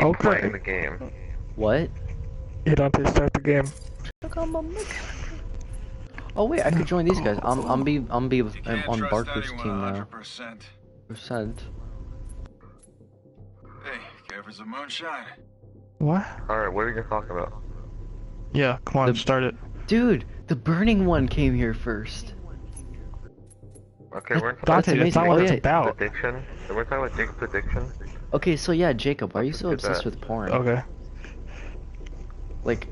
Playing Okay. the game. What? You don't have to start the game. Oh wait, I could join these guys. I'm be You can't on trust Barker's anyone team now. 100%. Percent. Hey, care for some moonshine? What? Alright, what are you gonna talk about? Yeah, come on, start it. Dude, the burning one came here first. Okay, we're gonna Dante, that's not amazing. what Oh, it's yeah. about. addiction. So we're talking about Jacob's addiction. Okay, so yeah, Jacob, why are you so Look at obsessed that. with porn? Okay. Like,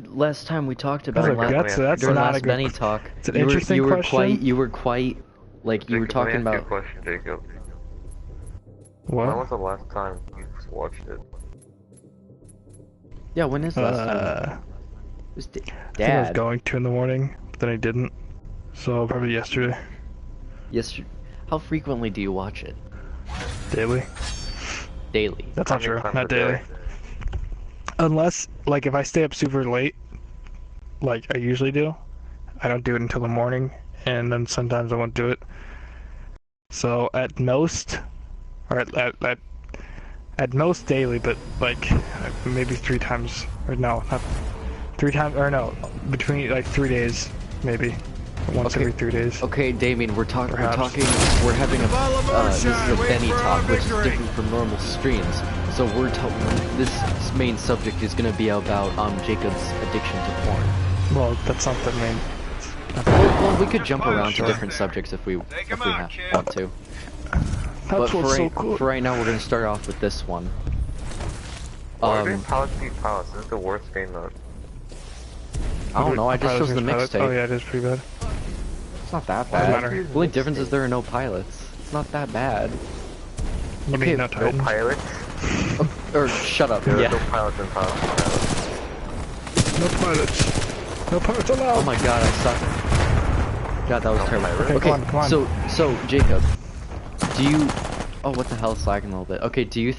last time we talked about That's during not last a good. Benny talk, It's an interesting question. you were quite, like, you were Jacob, let me talking ask you a about. question, Jacob. What? When was the last time you watched it? Yeah, when is the last time? It was I think I was Dad. going to in the morning, but then I didn't. So probably yesterday. How frequently do you watch it? Daily. Daily. That's How not many true. times Not a day? daily. Unless, like, if I stay up super late, like I usually do, I don't do it until the morning, and then sometimes I won't do it. So at most, or at most daily, but like maybe 3 times, or no, not 3 times, or no, between like 3 days, maybe once Okay. every 3 days. Okay, Damien, we're having a, Bottle of this is moonshine, a wait Benny for our talk, which is victory. different from normal streams. So this main subject is gonna be about, Jacob's addiction to porn. Well, that's not the main. Well, we could jump around to Sure. different subjects if we Take 'em out, kid. want to. But That's for what's so right, cool. for right now, we're gonna start off with this one. Why are they Palace beat Palace? This is the worst game though. I don't know, I just chose the Pilots. Oh mixtape. yeah, it is pretty bad. It's not that Doesn't bad. matter. The only difference is there are no pilots. It's not that bad. You Okay, mean no No Titans? pilots? Or shut up. There are Yeah. no pilots in Palace. No pilots. No pilots allowed. Oh my god, I suck. God, that was No terrible. pirate. Okay, come on. So Jacob, do you? Oh, what the hell? It's lagging a little bit. Okay, do you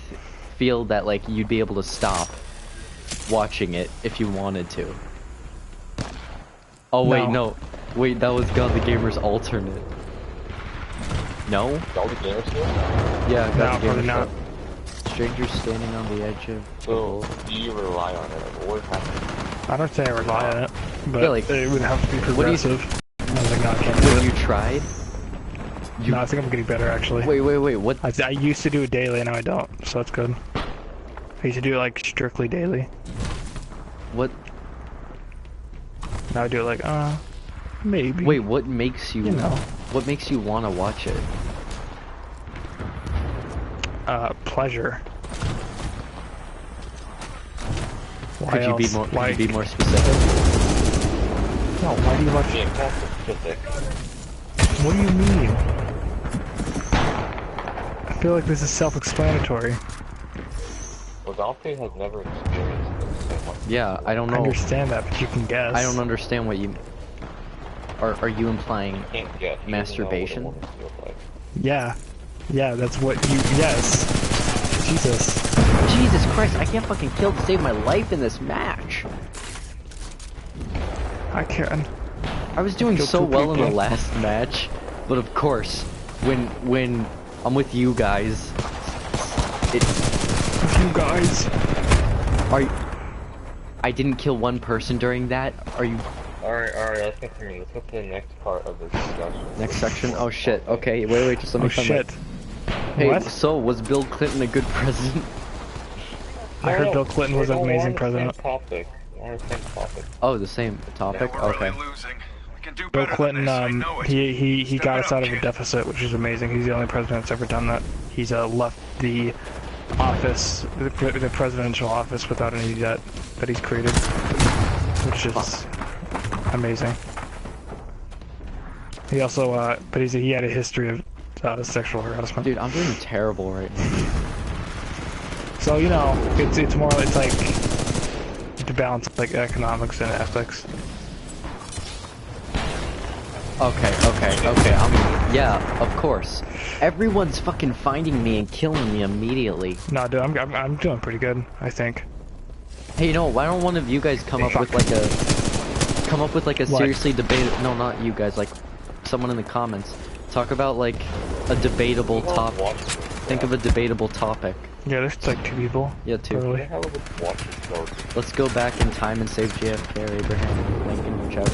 feel that like you'd be able to stop watching it if you wanted to? Oh wait, no. Wait, that was God the Gamer's alternate. No? All the gamers here? Yeah, No, God the probably Gamer's not. Strangers standing on the edge of. So, do you rely on it? Like, what happens? I don't say I rely on it, but Yeah, like, it would have to be what do you- progressive. I was like, no, I can't do When it. you tried? No, I think I'm getting better actually. Wait. What? I used to do it daily, and now I don't, so that's good. I used to do it like strictly daily. What? Now I do it like, maybe. Wait, what makes you? You know. What makes you want to watch it? Pleasure. Why Could you be else? more? Like, Could you be more specific? no, why do you watch Being it? more specific. What do you mean? I feel like this is self-explanatory. Well, Dante has never experienced this so much. Yeah, I don't I know. understand that, but you can guess. I don't understand what you. Are you implying? You can't get. You Masturbation? Know what a woman feels like. Yeah. Yeah, that's what you... Yes. Jesus. Jesus Christ! I can't fucking kill to save my life in this match. I can. I was doing Killed so two well in the people. last match, but of course, when I'm with you guys, You guys. I didn't kill one person during that. Are you Alright, let's continue. Let's get to the next part of this discussion. next section? Oh shit. Okay, wait, just let me Oh find shit. Hey, What? so was Bill Clinton a good president? I heard Bill Clinton was an amazing president. Topic. We're on the same topic. Oh, the same topic. We're Okay. really losing. We can do Bill better Clinton, than this, I know it. he Step got it us up, out of a kid. deficit, which is amazing. He's the only president that's ever done that. He's left the office, the presidential office, without any debt that he's created, which is amazing. He also, but he had a history of sexual harassment. Dude, I'm doing terrible right now. So you know, it's more, it's like to balance like economics and ethics. Okay. Yeah, of course. Everyone's fucking finding me and killing me immediately. No, dude, I'm doing pretty good, I think. Hey, you know, why don't one of you guys come up with like a What? seriously debate? No, not you guys. Like someone in the comments. Talk about like a debatable topic. Think of a debatable topic. Yeah, there's like 2 people. Yeah, 2. Who the Totally. hell would watch this show? Let's go back in time and save JFK or Abraham Lincoln, whichever.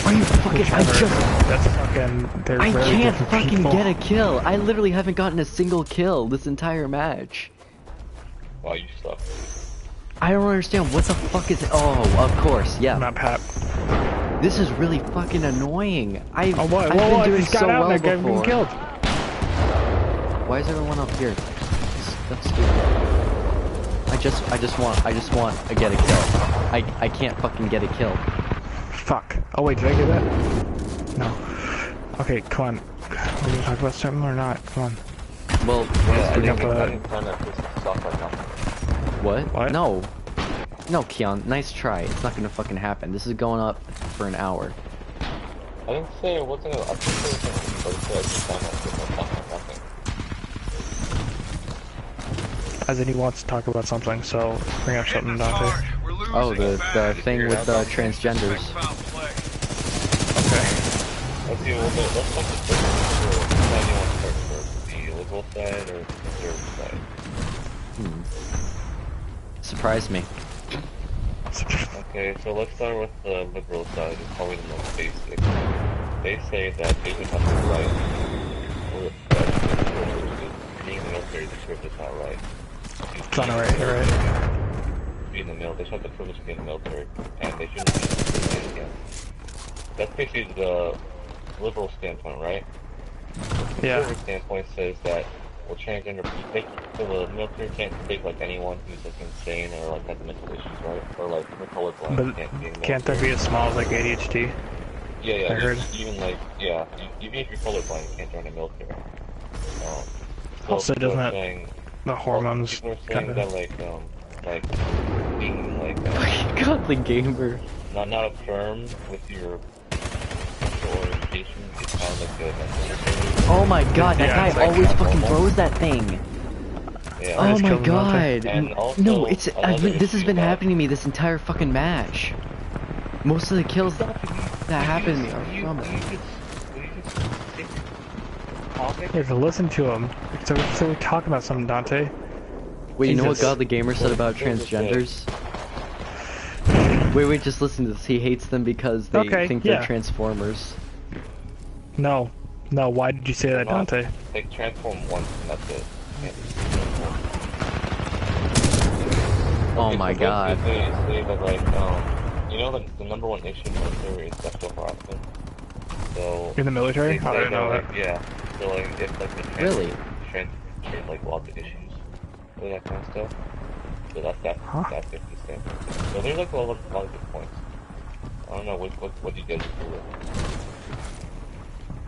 Are you fucking? I That's fucking. They're I very can't different fucking people. get a kill. I literally haven't gotten a single kill this entire match. Wow, you suck. I don't understand what the fuck is. Oh, of course, yeah. Not Pat. This is really fucking annoying. I've Oh what? been Whoa, doing just got so out well and that guy before. getting killed. Why is everyone up here? That's stupid. I just want to get a kill. I can't fucking get a kill. Fuck. Oh wait, did I get that? No. Okay, come on. Are we gonna talk about something or not? Come on. Well, Yeah, I bring think up, I think kind of pisses off right now. what? What? No. No, Keon, nice try. It's not gonna fucking happen. This is going up for an hour. I didn't say it wasn't. I think it was going to be, but I just found out it was nothing. As in he wants to talk about something, so bring up Hitting something, us Dante. hard. We're losing Oh, the bad. thing with transgenders. Foul play. Let's see, let's talk the difference for how you want to start first. The liberal side or the conservative side? Surprise me. Okay, so let's start with the liberal side. It's probably the most basic. They say that they would have the right, or being in the military, the privilege is not right. It's not alright, you're right. Be in the military, they should have the privilege to be in the military, and they shouldn't be discriminated against. That's basically the liberal standpoint, right? The Yeah. conservative standpoint says that, well, transgender people, so the military can't take like anyone who's like insane or like has mental issues, right? Or like the colorblind But can't be in the can't there military. be as small as like ADHD? Yeah, I heard. even like, yeah, even if you're colorblind, you can't join the military. Also, people doesn't are that- saying, The hormones people are saying kind that of. like being like Godly gamer. not affirmed with your sexual orientation is kind of like a mental disorder. Oh my god, that Yeah, guy it's like always abnormal. fucking throws that thing. Yeah. Oh just my killed him, Dante. god. And also, No, it's another this has issue been that- happening to me this entire fucking match. Most of the kills that happen to me are from it. You have to listen to him. So we're talking about something, Dante. Wait, you know what Jesus. Godly Gamer said about transgenders? Wait, just listen to this. He hates them because they Okay, think yeah. they're transformers. No. No, why did you say that, Not- Dante? They transform once and that's it. Oh my so god. basically They say that like, you know the number one issue in the military is sexual harassment. So In the military? they I say didn't know that, that. like, yeah. So like if like the Really? like lots of issues with that kind of stuff. So that's Huh? that's 50%. So there's like a lot of good points. I don't know what do you guys agree with?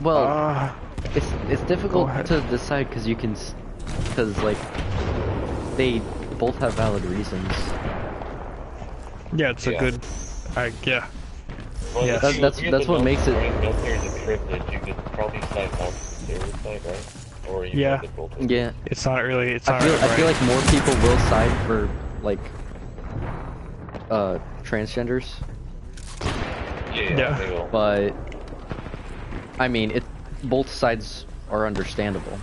Well, it's difficult go ahead. to decide because you can, because like they both have valid reasons. Yeah, it's a Yeah. good. Yeah. Well, Yeah. if That- you- that's- if you that's get what the makes it- military is a privilege, you could probably side more to the conservative side, right? Or you Yeah. might get both. Yeah, It's not really. It's I not feel really I feel right. like more people will side for like transgenders, Yeah, Yeah. they will. but I mean both sides are understandable.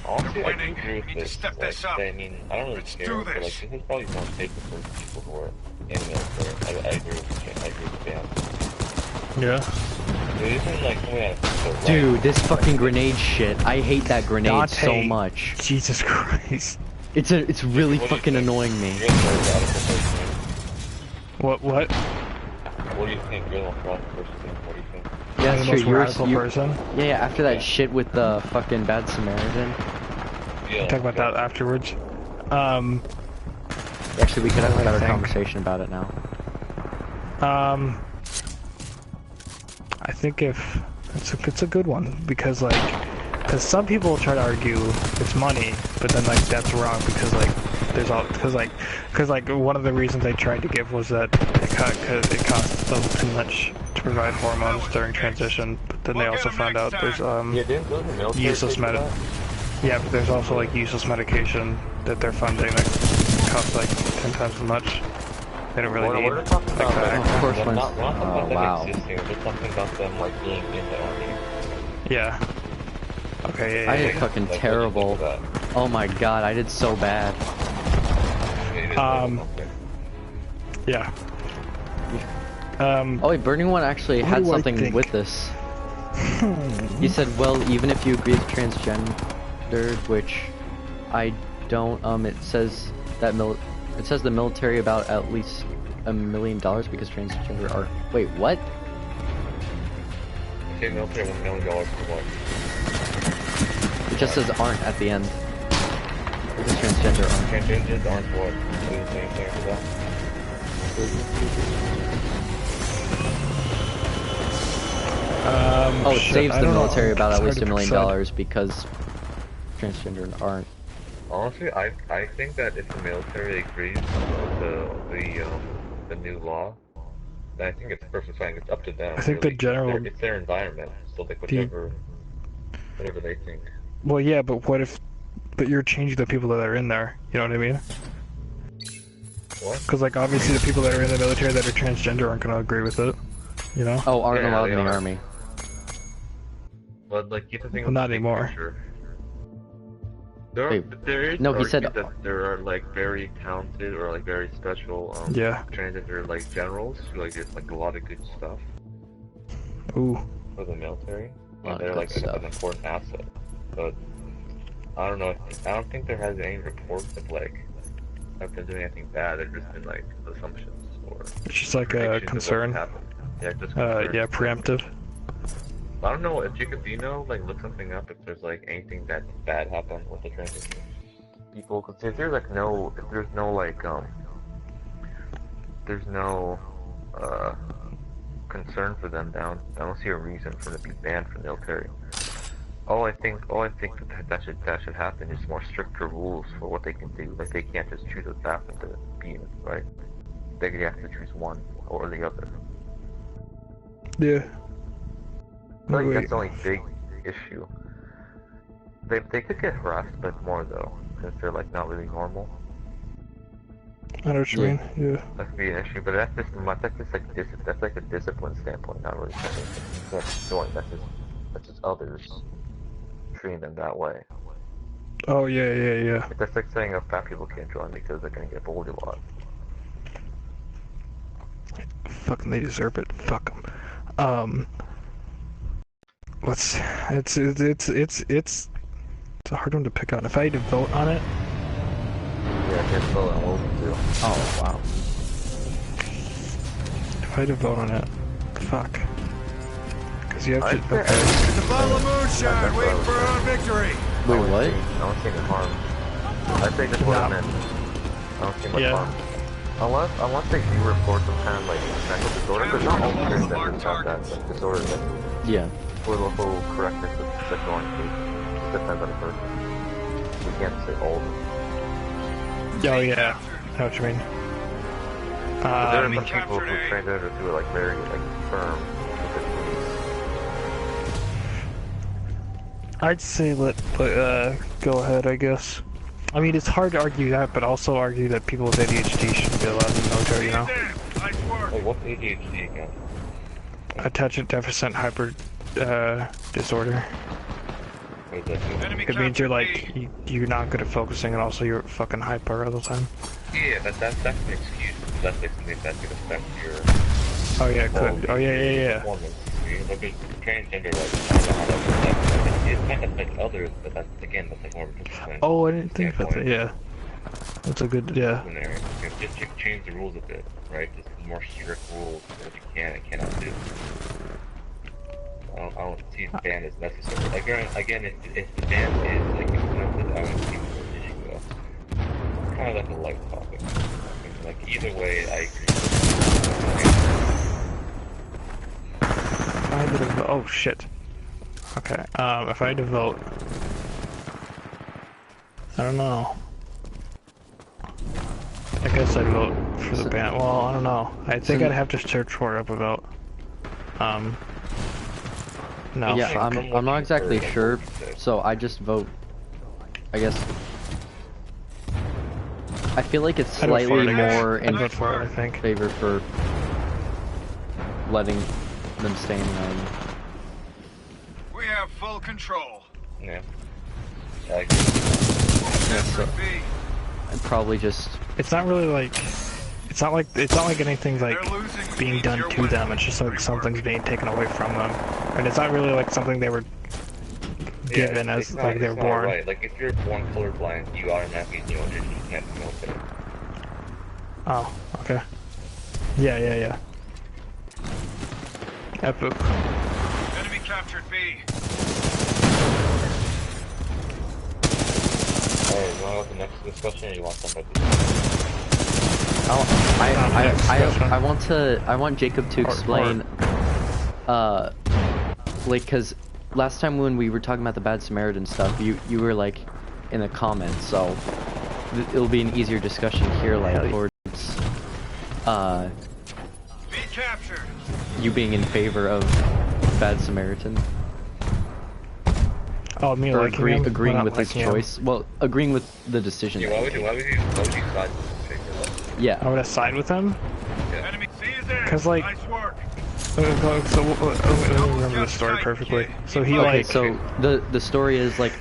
Honestly, I do Winning. agree with Need to this. step Like, this up. I mean, I don't really Let's care, do but like, this. this is probably more safer for people who are in the military. I agree with Dan. Yeah. There isn't like something that's so right. Dude, this fucking grenade shit. I hate that grenade so Dante. much. Jesus Christ. It's really What do you fucking think? annoying me. You're the most radical person. What? What do you think? You're the most radical person. What do you think? Yeah, I'm the sure. most radical person. Yeah, after that Yeah. shit with the fucking Bad Samaritan. Yeah. Talk about that afterwards. Actually, we could have a I better think. conversation about it now. I think if it's a good one because because some people try to argue it's money, but then like that's wrong because like there's all because one of the reasons they tried to give was that it costs them too much to provide hormones during transition, but then they also found out there's Yeah, didn't the military useless pay for med. that? Yeah, but there's also like useless medication that they're funding that costs like 10 times as much. They don't really need. We're talking about that. that. Of course, We're when- not talking about them wow. existing. We're just talking about them like being in the army. Yeah. Okay. Yeah, I yeah, had yeah. fucking Like, what do you think terrible. of that? Oh my god, I did so bad. Yeah. Oh wait, Burning One actually What had do I something think? with this. He said, well, even if you agree with transgendered, which I don't, it says that it says the military about at least $1 million because transgender are. Wait, what? Okay, military $1 million for what? It just says aren't at the end. Because transgender aren't. Transgenders aren't what? What are you saying there for that? Oh, it shit, saves I the don't know. military about at It's least hard $1 to million decide. because transgender aren't. Honestly, I think that if the military agrees with the new law, then I think it's perfectly fine. It's up to them. I think the really. general- It's their environment, so like The- whatever they think. Well, yeah, but what if... But you're changing the people that are in there, you know what I mean? What? Because, like, obviously the people that are in the military that are transgender aren't going to agree with it, you know? Oh, aren't Yeah, allowed they in the are. army. But like, you have to think Well, of not the big anymore. picture. There Wait, is no, he said- argument that there are like very talented or like very special Yeah. transgender like generals who like did like a lot of good stuff Ooh. for the military, A lot and of they're good like stuff. an important asset. But I don't know. I don't think there has any reports of like have been doing anything bad. There's just been like assumptions or It's just like a predictions of what concern. happened. Yeah, just concerns. Yeah, preemptive. I don't know if Jacob, do you know, like, look something up if there's like anything that bad happened with the transgender people? Because if there's like no, if there's no like there's no concern for them down, I don't see a reason for them to be banned from the military. All I think that should happen is more stricter rules for what they can do. Like they can't just choose a path to be in, right? They have to choose one or the other. Yeah. I think Wait. that's the only big issue. They could get harassed a bit more though, since they're like not really normal. I know what you Yeah. mean, yeah. That could be an issue, but that's just that's like a discipline standpoint, not really something that's doing. That's just others treating them that way. Oh, yeah. That's like saying fat people can't join because they're gonna get bullied a lot. Fucking, they deserve it. Fuck them. It's a hard one to pick on. If I had to vote on it, Yeah, I guess so. And what would you do? Oh, wow. if I had to vote on it, fuck. Because you have I'd to. say- Okay. It's a bottle of moonshine waiting for our victory. Wait, what? I don't see any harm. I say just let them in. I don't see much Yeah. harm. Unless they do report some kind of like mental disorder, because not all transgenders have that like, disorder. Like, Yeah. political correctness of sexual orientation. Just depends on the person. We can't say all of them. Oh, yeah. I know what you mean. But there are some Enemy people who captured A. transgenders who are like very like firm. I'd say let go ahead, I guess. I mean, it's hard to argue that, but also argue that people with ADHD shouldn't be allowed in the military, you know? Nice work. Wait, what's ADHD again? Attention deficit hyper disorder. What does that mean? Enemy It means you're captured like, B. you're not good at focusing and also you're fucking hyper all the time. Yeah, that's an excuse. That's like something that could affect your Oh yeah, good. Oh yeah. performance. You look at transgender, like, I don't know how that affects. It might affect others, but that's like more of a discipline. Oh, I didn't think about that, yeah. That's a good, yeah. Disciplinary. Just change the rules a bit, right? Just more strict rules of what you can and cannot do. I don't see the ban as necessary. Again, if the ban is like implemented, I don't see the issue though. It's kind of like a light topic. Like either way, I agree. If I had to vote, oh shit. Okay, if I had to vote, I don't know. I guess I'd vote for the ban. Well, I don't know. I think I'd have to search for it up about. No. Yeah, fuck. I'm not exactly sure, so I just vote. I guess. I feel like it's I'd vote for slightly it, I guess. more in I'd vote for it, I think. favor for letting them stay in the army. We have full control. Yeah. I agree. so I'd probably just It's not really like, it's not like anything's like being done to them. It's just like something's being taken away from them, and it's not really like something they were given as like they were born. Right. Like if you're born colorblind, you automatically you can't be military. Oh, okay. Yeah. Epic. Enemy captured B. Alright, you want to go to the next discussion, or you want somebody? I want Jacob to explain, like, cause last time when we were talking about the Bad Samaritan stuff, you were like in the comments, so it'll be an easier discussion here, like towards B captured. you being in favor of Bad Samaritan. Oh, me Or liking him? agreeing Well, with not his liking him. choice. Well, agreeing with the decision. Yeah, that why he would made. you side with the Yeah. I would side with him. Enemy C is in. 'Cause, like- Nice work. So let me remember the story perfectly. So he Okay, like, so the story is like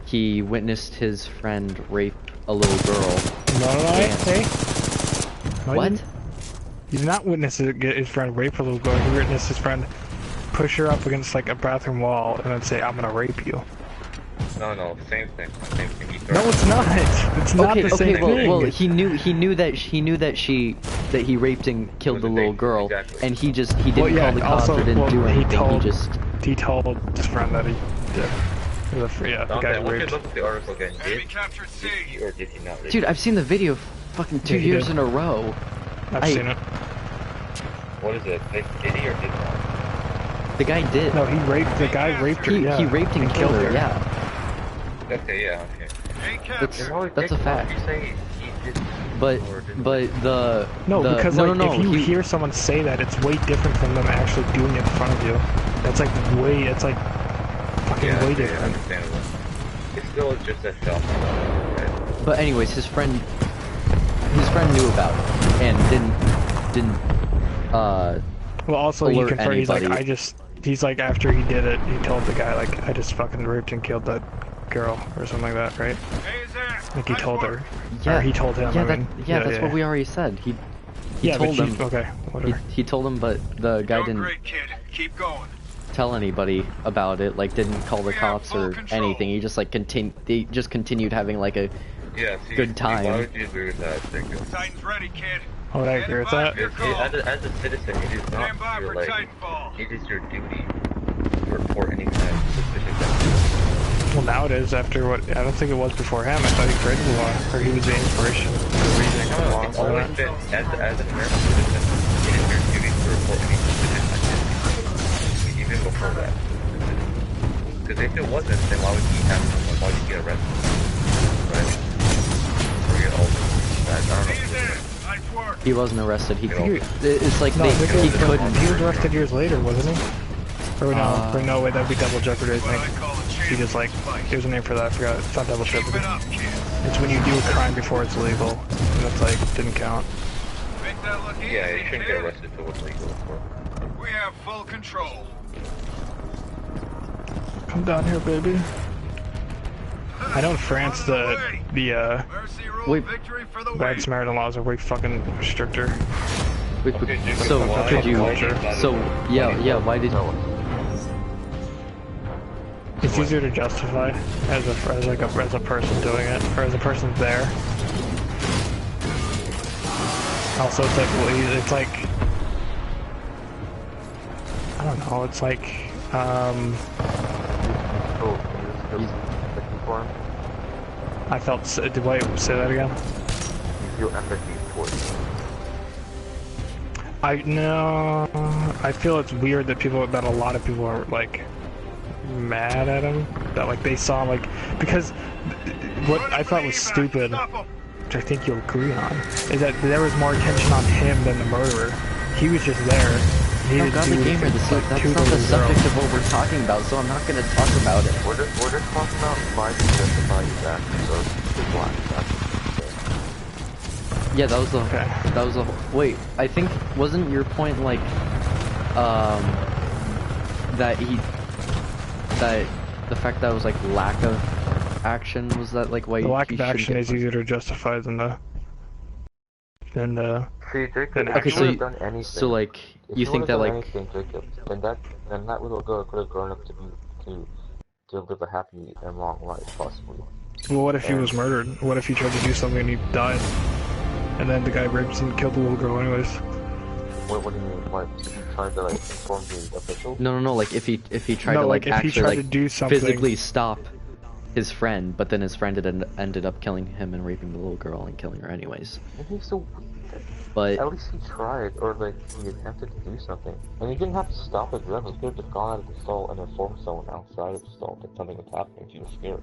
he witnessed his friend rape a little girl. no, Yeah. hey. No, he What? didn't. He did not witness his friend rape a little girl. He witnessed his friend push her up against like a bathroom wall and then say, "I'm gonna rape you." No, same thing. Same thing. No, it's not. It's not the same thing. well, he knew that he raped and killed the little girl, Exactly. and he didn't call the cops or didn't do anything. He told his friend that he did. The guy Look raped. at the article again. Enemy Did captured C. he or did he not rape? Dude, I've seen the video fucking 2 Yeah, he years did. in a row. I've seen it. What is it? Did he or did not? The guy did. No, he raped. The guy raped her. He raped and killed her. Yeah, Okay, yeah, okay. A that's captured. that's a fact. You say he did But or didn't? No, the, because no, like no, if you he- hear someone say that, it's way different from them actually doing it in front of you. That's like way. It's like fucking yeah, way okay, different. understandable. It's still just a shot. Right? But anyways, his friend knew about it and didn't Well, also he alert confirmed. He's like, anybody. He's like, after he did it, he told the guy like, I just fucking raped and killed that girl or something like that, right? A is in. Like he Nice told work. her. Yeah, Or he told him. Yeah, I that, mean. that's what we already said. He Yeah, told but him. okay, whatever. He told him, but the guy Doing didn't great, kid. Keep going. tell anybody about it. Like, didn't call the We have cops full or control. anything. He just like continued having like a. Yeah, see, Good time. Why would you agree with that? Titan's ready, kid. Oh, would I agree with that? Your call. As a citizen, it is not Stand by your for like. Titanfall. It is your duty to report any kind of suspicious activity. Well, now it is after what, I don't think it was before him. I thought he created the law, or he was the inspiration for the reasoning of the law. It's always been, as an American citizen, it is your duty to report any suspicious activity. Even before that. Because if it wasn't, then why would he have someone, why would he get arrested? Right? Forget all that. I don't know. He's in. Nice work. He wasn't arrested. He. You know. It's like No, he couldn't. He was arrested years later, wasn't he? Or no, or no, wait, that'd be double jeopardy, I What I think. call a He just like, there's a name for that, I forgot. It's not double Keep jeopardy. it up, kid. It's when you do a crime before it's legal. And that's like, didn't count. Make that look easy, Yeah, you shouldn't get kid. arrested for what's legal, of course. We have full control. Come down here, baby. I know in France the Mercy rule Wait. victory for the Bad win. Samaritan laws are way fucking stricter. Wait, Okay, Jacob, so why- could you? why did that- So yeah. Why did? It's easier to justify as a person doing it, or as a person there. Also, it's like, well, it's like, I don't know. It's like, Oh, can you just looking for him? I felt. Wait, say that again. You feel empathy towards him. I feel it's weird that a lot of people are like mad at him. That like they saw like, because what I thought was stupid, which I think you'll agree on, is that there was more attention on him than the murderer. He was just there. He No, didn't God, do the gamer. anything That's but not two the little subject girls. of what we're talking about. So I'm not gonna talk about it. We're just talking about why you justify his actions, so his blind actions. Yeah, that was the. Okay. That was the. Wait, I think wasn't your point like, that the fact that it was like lack of action, was that like why The lack he of shouldn't action get is easier to justify than the See, Jacob, Okay, if he so would've done anything, so like if you he think would've that done like anything, Jacob, then that little girl could have grown up to live a happy and long life, possibly. Well, what if he was murdered? What if he tried to do something and he died? And then the guy raped and killed the little girl anyways. What do you mean? Like, if he tried to like inform the officials? no like if he tried No, to like, like if he actually tried like to do something- physically stop his friend, but then his friend ended up killing him and raping the little girl and killing her anyways. Maybe so. But At least he tried, or like he attempted to do something. And he didn't have to stop his run. He could have just gone out of the stall and informed someone outside of the stall that something was happening. He was scared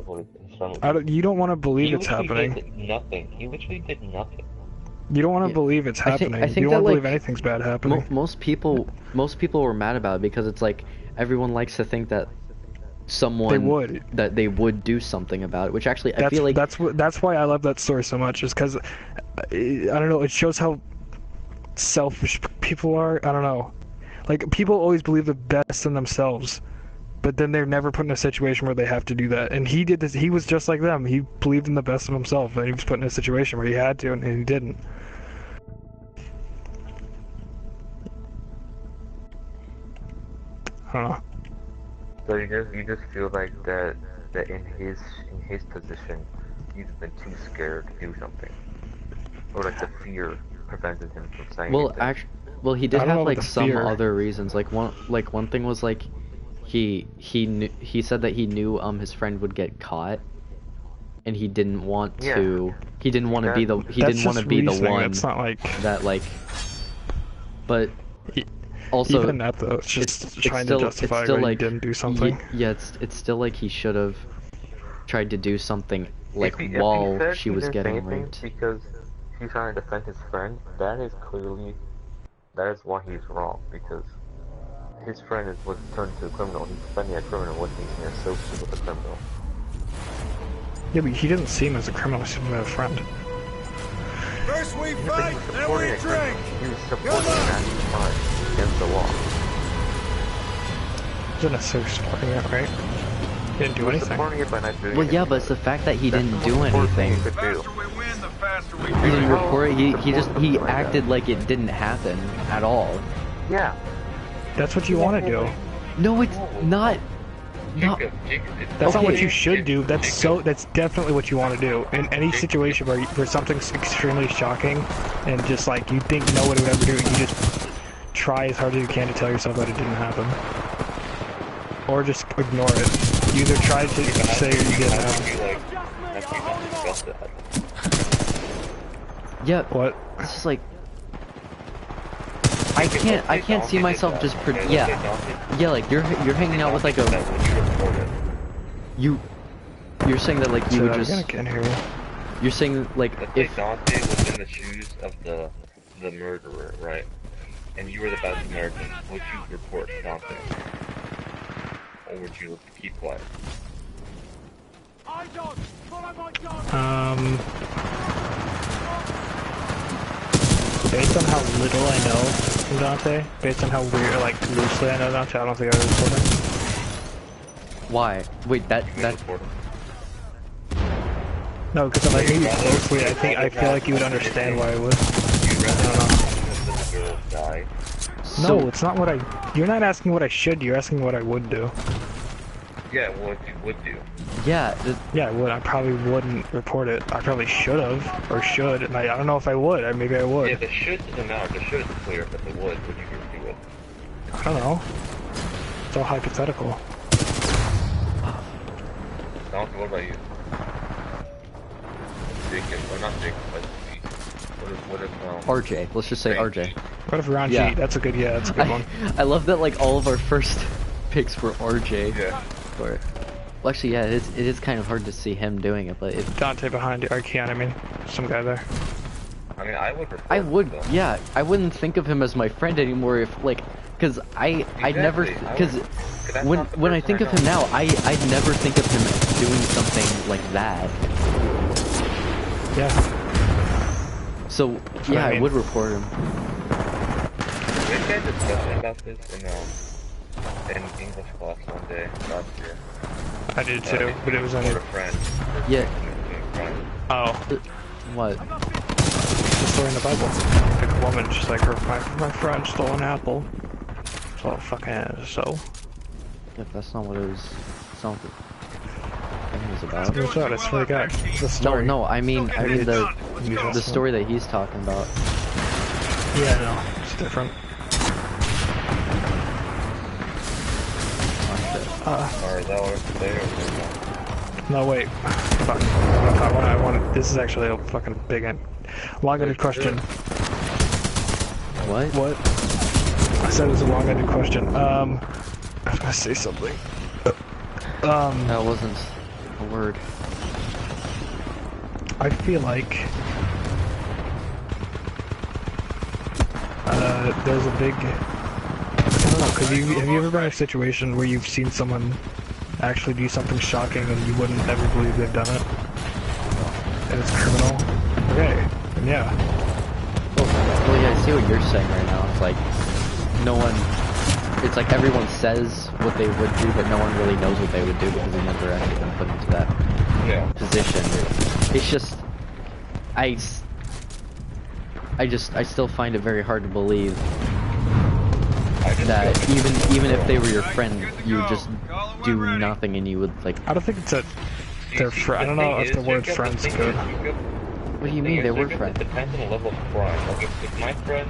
of what his son was. You don't want to believe He it's literally happening. did nothing. He literally did nothing. You don't want to Yeah. believe it's I think- happening. I think you don't that, want to believe like, anything's bad happening. most people were mad about it because it's like everyone likes to think that someone They would. that they would do something about it, which actually I feel like that's why I love that story so much. Is because I don't know. It shows how selfish people are. I don't know. Like, people always believe the best in themselves, but then they're never put in a situation where they have to do that. And he did this. He was just like them. He believed in the best of himself, and he was put in a situation where he had to, and he didn't. I don't know. So you just feel like that in his position, he's been too scared to do something, or like the fear prevented him from saying anything. Well, he did I don't know have about like the some fear. other reasons. Like one thing was like he said that he knew his friend would get caught, and he didn't want Yeah. to. He didn't want to be the. He That's didn't want to just be the reasoning. one That's not like that like. But E- also, even that though. It's just it's trying still- to it's justify still why like- he didn't do something. Yeah, it's still like he should have tried to do something like If he while said she he was didn't say getting anything raped. because he's trying to defend his friend, that is why he's wrong, because his friend was turned into a criminal. He's defending a criminal when he's an associate with a criminal. Yeah, but he didn't see him as a criminal. He saw him as a friend. First we Yeah, but fight, he was then supporting we a criminal. drink. He was supporting an active crime against the law. He wasn't necessarily supporting it, right? He didn't He do was anything. supporting it by not doing Well, yeah, anything. but it's the fact that he That's didn't the do most important thing anything. he The could do. faster we win, the faster we He didn't get. report it. He acted like it didn't happen at all. Yeah. That's what you want to do. No, it's not. No. Jacob, it's That's not what Okay. you should do. That's definitely what you want to do. In any situation where something's extremely shocking and just like you think no one would ever do it, you just try as hard as you can to tell yourself that it didn't happen. Or just ignore it. You either try to say it didn't happen. Have you not discussed that? Yeah, What? it's just like I can't see myself just yeah, like you're hanging out with like you're saying that like you Say would that just again, I can't hear you. you're saying like Let's say if Dante was in the shoes of the murderer, right? And you were the bad Samaritan, would you report Dante? Or would you keep quiet? Based on how little I know from Dante, based on how weird, like loosely I know Dante, I don't think I would report him. why? Wait, You would report him. No, because if I knew you closely, I feel like you would understand why I would. You'd rather I don't know. have the girl die. No, it's not what you're not asking what I should do, you're asking what I would do. Yeah, what you would do. yeah, Yeah, I would. I probably wouldn't report it. I probably should have, or should, and I don't know if I would. Maybe I would. Yeah, the should doesn't matter. The should is clear, but the would you do it? I don't know. It's all hypothetical. Dante, what about you? Jacob, or not Jacob, but what if RJ. Let's just say RJ. What if Ron Yeah. G? That's a good one. I love that like all of our first picks were RJ. Yeah. Or, well, actually, yeah, it is kind of hard to see him doing it, but if Dante behind you, or Keanu, I mean, some guy there. I mean, I would report I would, though. yeah, I wouldn't think of him as my friend anymore if like, cause I never, Exactly, I cause would- that's when not the I person think I of him know. now, I'd never think of him doing something like that. Yeah. So what yeah, I I mean. would report him. We had a discussion about this in in English class one day last year. I did too, but it was on For your... a friend. Yeah. Friend. Oh, What? the story in the Bible. Like a woman, she's like, my friend stole an apple. So fucking so. If that's not what it was. That's not what the thing was about. What's that? I swear to God. The story. No, I mean the story that he's talking about. Yeah, I know. It's different. Or is that what it's there or is No, wait. Fuck. I want. This is actually a fucking big and long-ended question. What? What? I said it was a long-ended question. I was gonna say something. That wasn't a word. I feel like there's a big. I don't know. Cause have you ever been in a situation where you've seen someone actually do something shocking and you wouldn't ever believe they've done it? And it's criminal? Okay. And yeah. Well, yeah, I see what you're saying right now. It's like, no one... It's like everyone says what they would do, but no one really knows what they would do because they never actually been put into that position. It's just... I still find it very hard to believe that even if they were your friend, you would just do nothing and you would, like... I don't think it's that they're I don't know if the word friend's good. What do you mean they were friends? It depends on the level of crime. Like if my friend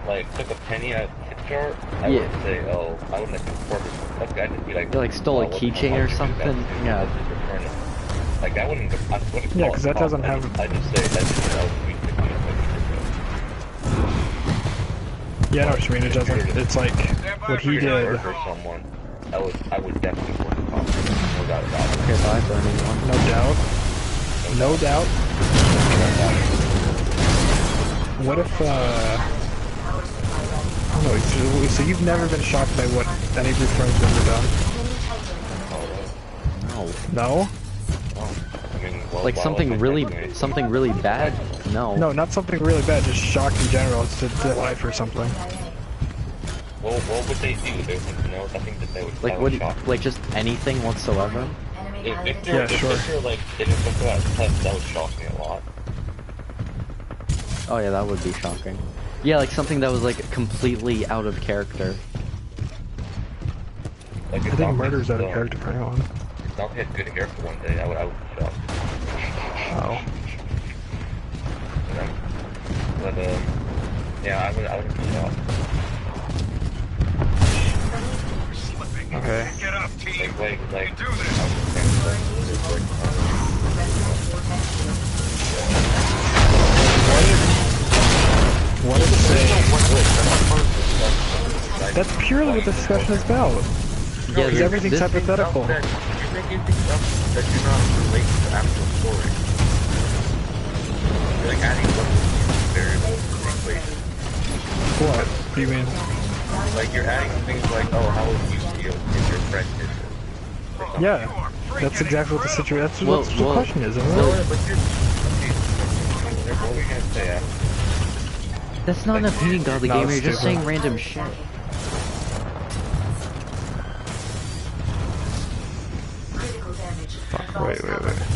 like took a penny out of a tip jar, I Yeah. would say, oh, I wouldn't have conformed it. Like I'd just be like, They like stole a oh, keychain or something? Yeah. Like I wouldn't. I wouldn't Yeah, call 'cause it that doesn't assault. have- I just say that's just that was weak. Yeah, I know what you mean. It doesn't. It's like what he did. Murder someone, I would definitely report the cops. No doubt about it. Okay, bye, burning one. No doubt. No doubt. What if, I don't know, so you've never been shocked by what any of your friends have ever done? No. No? I mean, well, Like why something would I really, think anything? something really bad? No. No, not something really bad, just shock in general. It's to life or something. Well, what would they do? They would know. I think that they would. Like what? Like just anything whatsoever? If Yeah, sure. If they're like didn't go through that test, that would shock me a lot. Oh yeah, that would be shocking. Yeah, like something that was like completely out of character. Like I think murder's out of character for anyone. If Donkey had good hair for one day, I would be shocked. Oh. But yeah, I would be shocked. Okay. Get up, team. Like, You do this. I would think What if That's purely what the discussion is about. Yeah, Because everything's this- hypothetical. You're making things up that do not relate to the actual story. You're like adding one variable to the equation. What? Do you mean? Like you're adding things like, oh, how would you feel if your friend did this? Or something. Yeah. That's exactly what the situation. That's Well, what the well, question is, isn't well, it? But you're, okay, what were you gonna say? That's not an opinion, Godly No, Gamer. it's You're just stupid. saying random shit. Wait.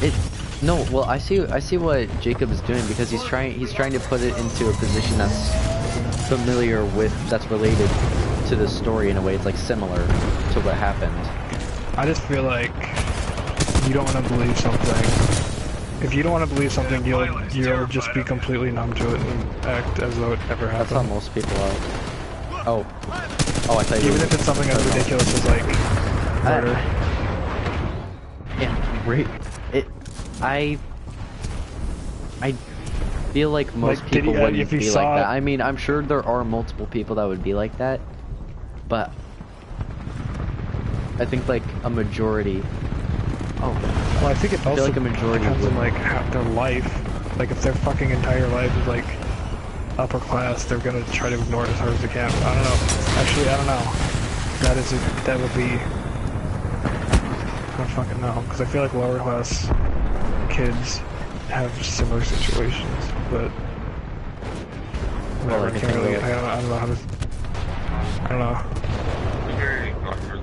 It. No, well, I see what Jacob is doing because he's trying to put it into a position that's familiar with, that's related to the story in a way. It's like similar to what happened. I just feel like you don't want to believe something. If you don't want to believe something, you'll just be completely numb to it and act as though it never That's how happened. most people are. Oh, I thought you Even were- if it's something as ridiculous as like murder. Yeah, great. I feel like most Like, did people he- wouldn't if you be saw like that. it- I mean, I'm sure there are multiple people that would be like that, but I think like a majority. Oh, Well, I think it feel also like a majority depends on would. like their life. Like if their fucking entire life is like upper class, they're gonna try to ignore it as hard as they can. I don't know. Actually, I don't know. That would be. I don't fucking know, because I feel like lower class kids have similar situations, but Well, whatever. I I can can't think really. of- I don't know how to. I don't know. It's very controversial.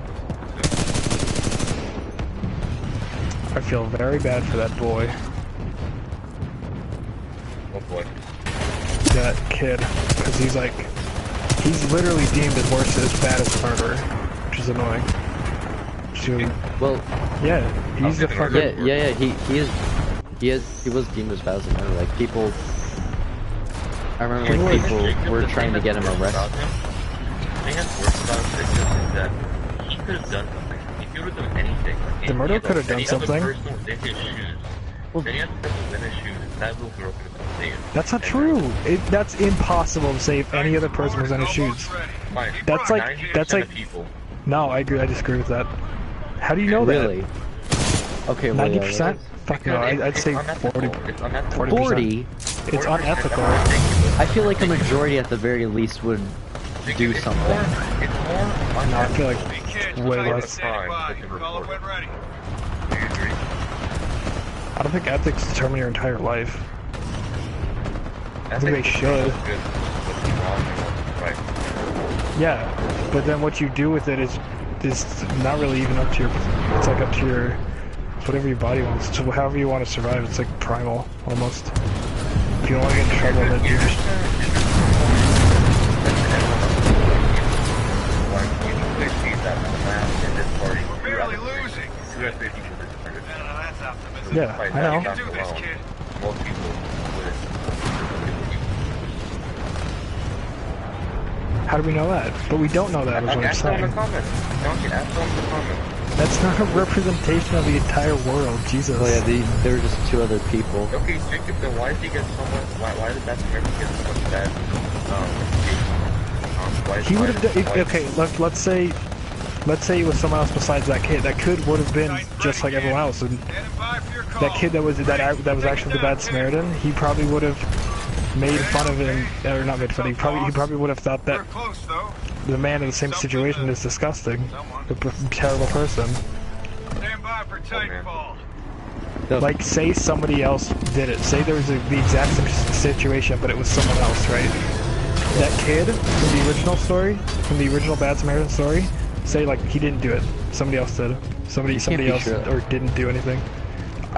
I feel very bad for that boy. Oh boy. That kid. Because he's like... He's literally deemed as worse as bad as a murderer. Which is annoying. Well, Yeah, he's the fucking... yeah, he was deemed as bad as a murderer. Like, people... I remember, like, people were trying to get him arrested. The thing that's worse about Jacob is that he could have done something. If he would have done anything, The murderer could have done something. Any other person was in his shoes. Any other person was in his shoes, that little girl could have been saved. That's not true. That's impossible to say if any other person was in his shoes. Fine. That's like... 90% That's like... of people. No, I agree. I disagree with that. How do you know Really? that? Okay, well, 90%? Fuck no, I'd say 40. It's unethical. 40? It's unethical. I feel like a majority at the very least would do something. It's more No, I feel like Kids, way play less. standing by. Caller when ready. Do you agree? I don't think ethics determine your entire life. I think they should. Good. What's wrong and what's right. Yeah, but then what you do with it is not really even up to your... It's like up to your... It's whatever your body wants. So however you want to survive, it's like primal, almost. If you don't want to get in trouble, then you just... We're barely losing. That's optimism. Yeah, I know. You can do this, kid. Most people wouldn't. How do we know that? But we don't know that, is what I'm Ask them in the saying. comments. Don't ask them in the comments. That's not a representation of the entire world, Jesus. Oh yeah, there were just two other people. Okay, Jacob, then why did he get so much? Why did that American get so much bad? He would have... Okay, let's say it was someone else besides that kid. That kid would have been just like everyone else. And Standing by for your call. that kid that was actually the bad Samaritan, he probably would have made fun of him, or not made fun. He probably would have thought We're that close, though. the man in the same situation is disgusting, a terrible person. Stand by for Titanfall. Like, say somebody else did it. Say there was the exact same situation, but it was someone else, right? That kid from the original story, from the original Bad Samaritan story, say like he didn't do it. Somebody else did. Somebody else sure. or didn't do anything.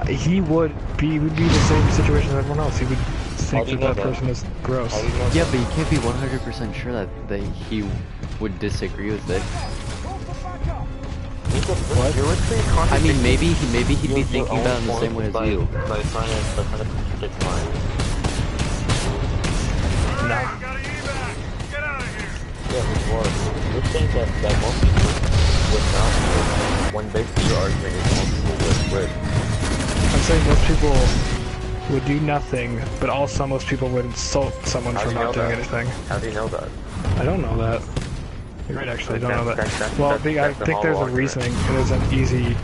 He would be the same situation as everyone else. He would think that person is gross. Yeah, but you can't be 100% sure that he would disagree with it. What? I mean, maybe he'd be thinking about it in the same way as you. By trying to contradict mine. No. Gotta evac. Get out of here. Yeah, it was. You're saying that most people would not win, when basically your argument is most people would win. I'm saying most people would do nothing, but also most people would insult someone How for do you not know doing that? anything. How do you know that? I don't know that. You're right, actually, I don't know that. That's Well, I the think whole there's a argument. reasoning.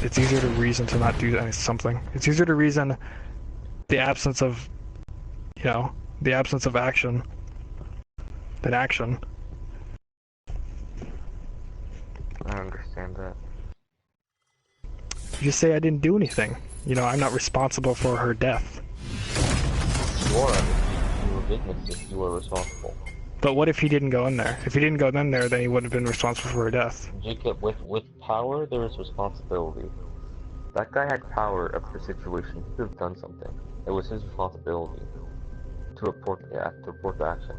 It's easier to reason to not do something. It's easier to reason the absence of, the absence of action than action. I understand that. You just say I didn't do anything. I'm not responsible for her death. You are. If you were witnesses, you were responsible. But what if he didn't go in there? If he didn't go in there, then he wouldn't have been responsible for her death. Jacob, with power, there is responsibility. That guy had power of the situation. He could have done something. It was his responsibility to report the action.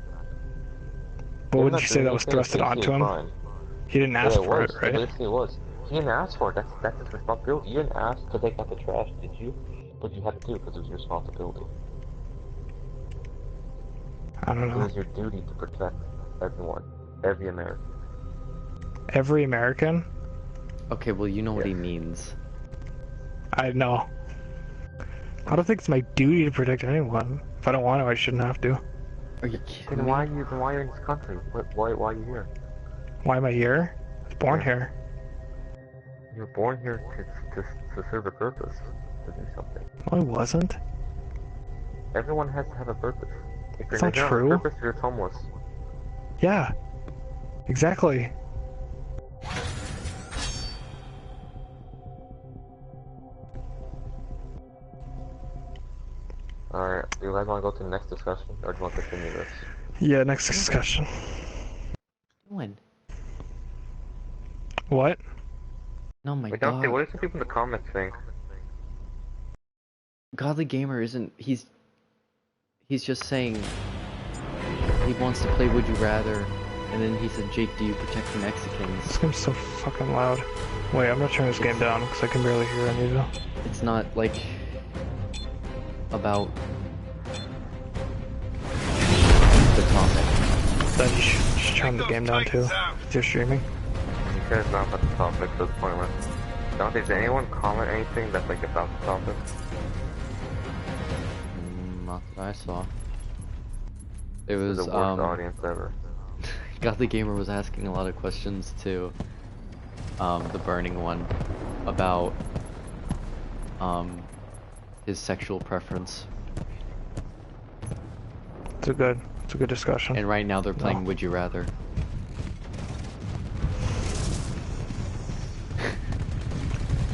But wouldn't you say that was thrusted onto him? He didn't ask for it, right? Basically, it was. He didn't ask for it. That's his responsibility. You didn't ask to take out the trash, did you? But you had to do it because it was your responsibility. I don't It know. was your duty to protect everyone, every American. Every American? Okay, well, you know what he means. I know. I don't think it's my duty to protect anyone. If I don't want to, I shouldn't have to. Are you kidding Then me? why are you in this country? Why are you here? Why am I here? I was born here. You're born here to serve a purpose, to do something. No, I wasn't. Everyone has to have a purpose. If That's you're not not true. on purpose, you're homeless. Yeah. Exactly. Alright, do you guys want to go to the next discussion, or do you want to continue this? Yeah, next discussion. When? What? No, my Wait, don't say, dog. what do some people in the comments think? Godly Gamer isn't. He's just saying he wants to play Would You Rather, and then he said, Jake, do you protect the Mexicans? This game's so fucking loud. Wait, I'm gonna turn this game down because I can barely hear any of you. It's not like about the topic. Then you should just turn the game down too. If you're streaming. You said it's not about the topic, so it's pointless. Dante, did anyone comment anything that's like about the topic? Not that I saw. It This was is the worst audience ever. Godly Gamer was asking a lot of questions to the burning one about his sexual preference. It's a good discussion. And right now they're playing Would You Rather.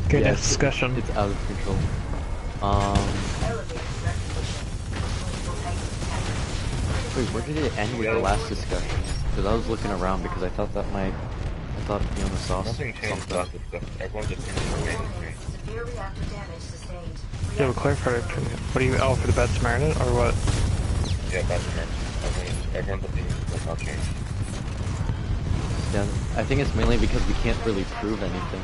Good Yeah, discussion. It's out of control. Wait, where did it end with the last discussion? Because I was looking around because I thought Fiona saw Nothing changed something. about this stuff. Everyone just thinks the main screen. Severely after damage sustained. You have a clarifier opinion. What do you? Oh, for the Bad Samaritan or what? Yeah, that's right. Everyone's opinion does not change. Yeah, I think it's mainly because we can't really prove anything.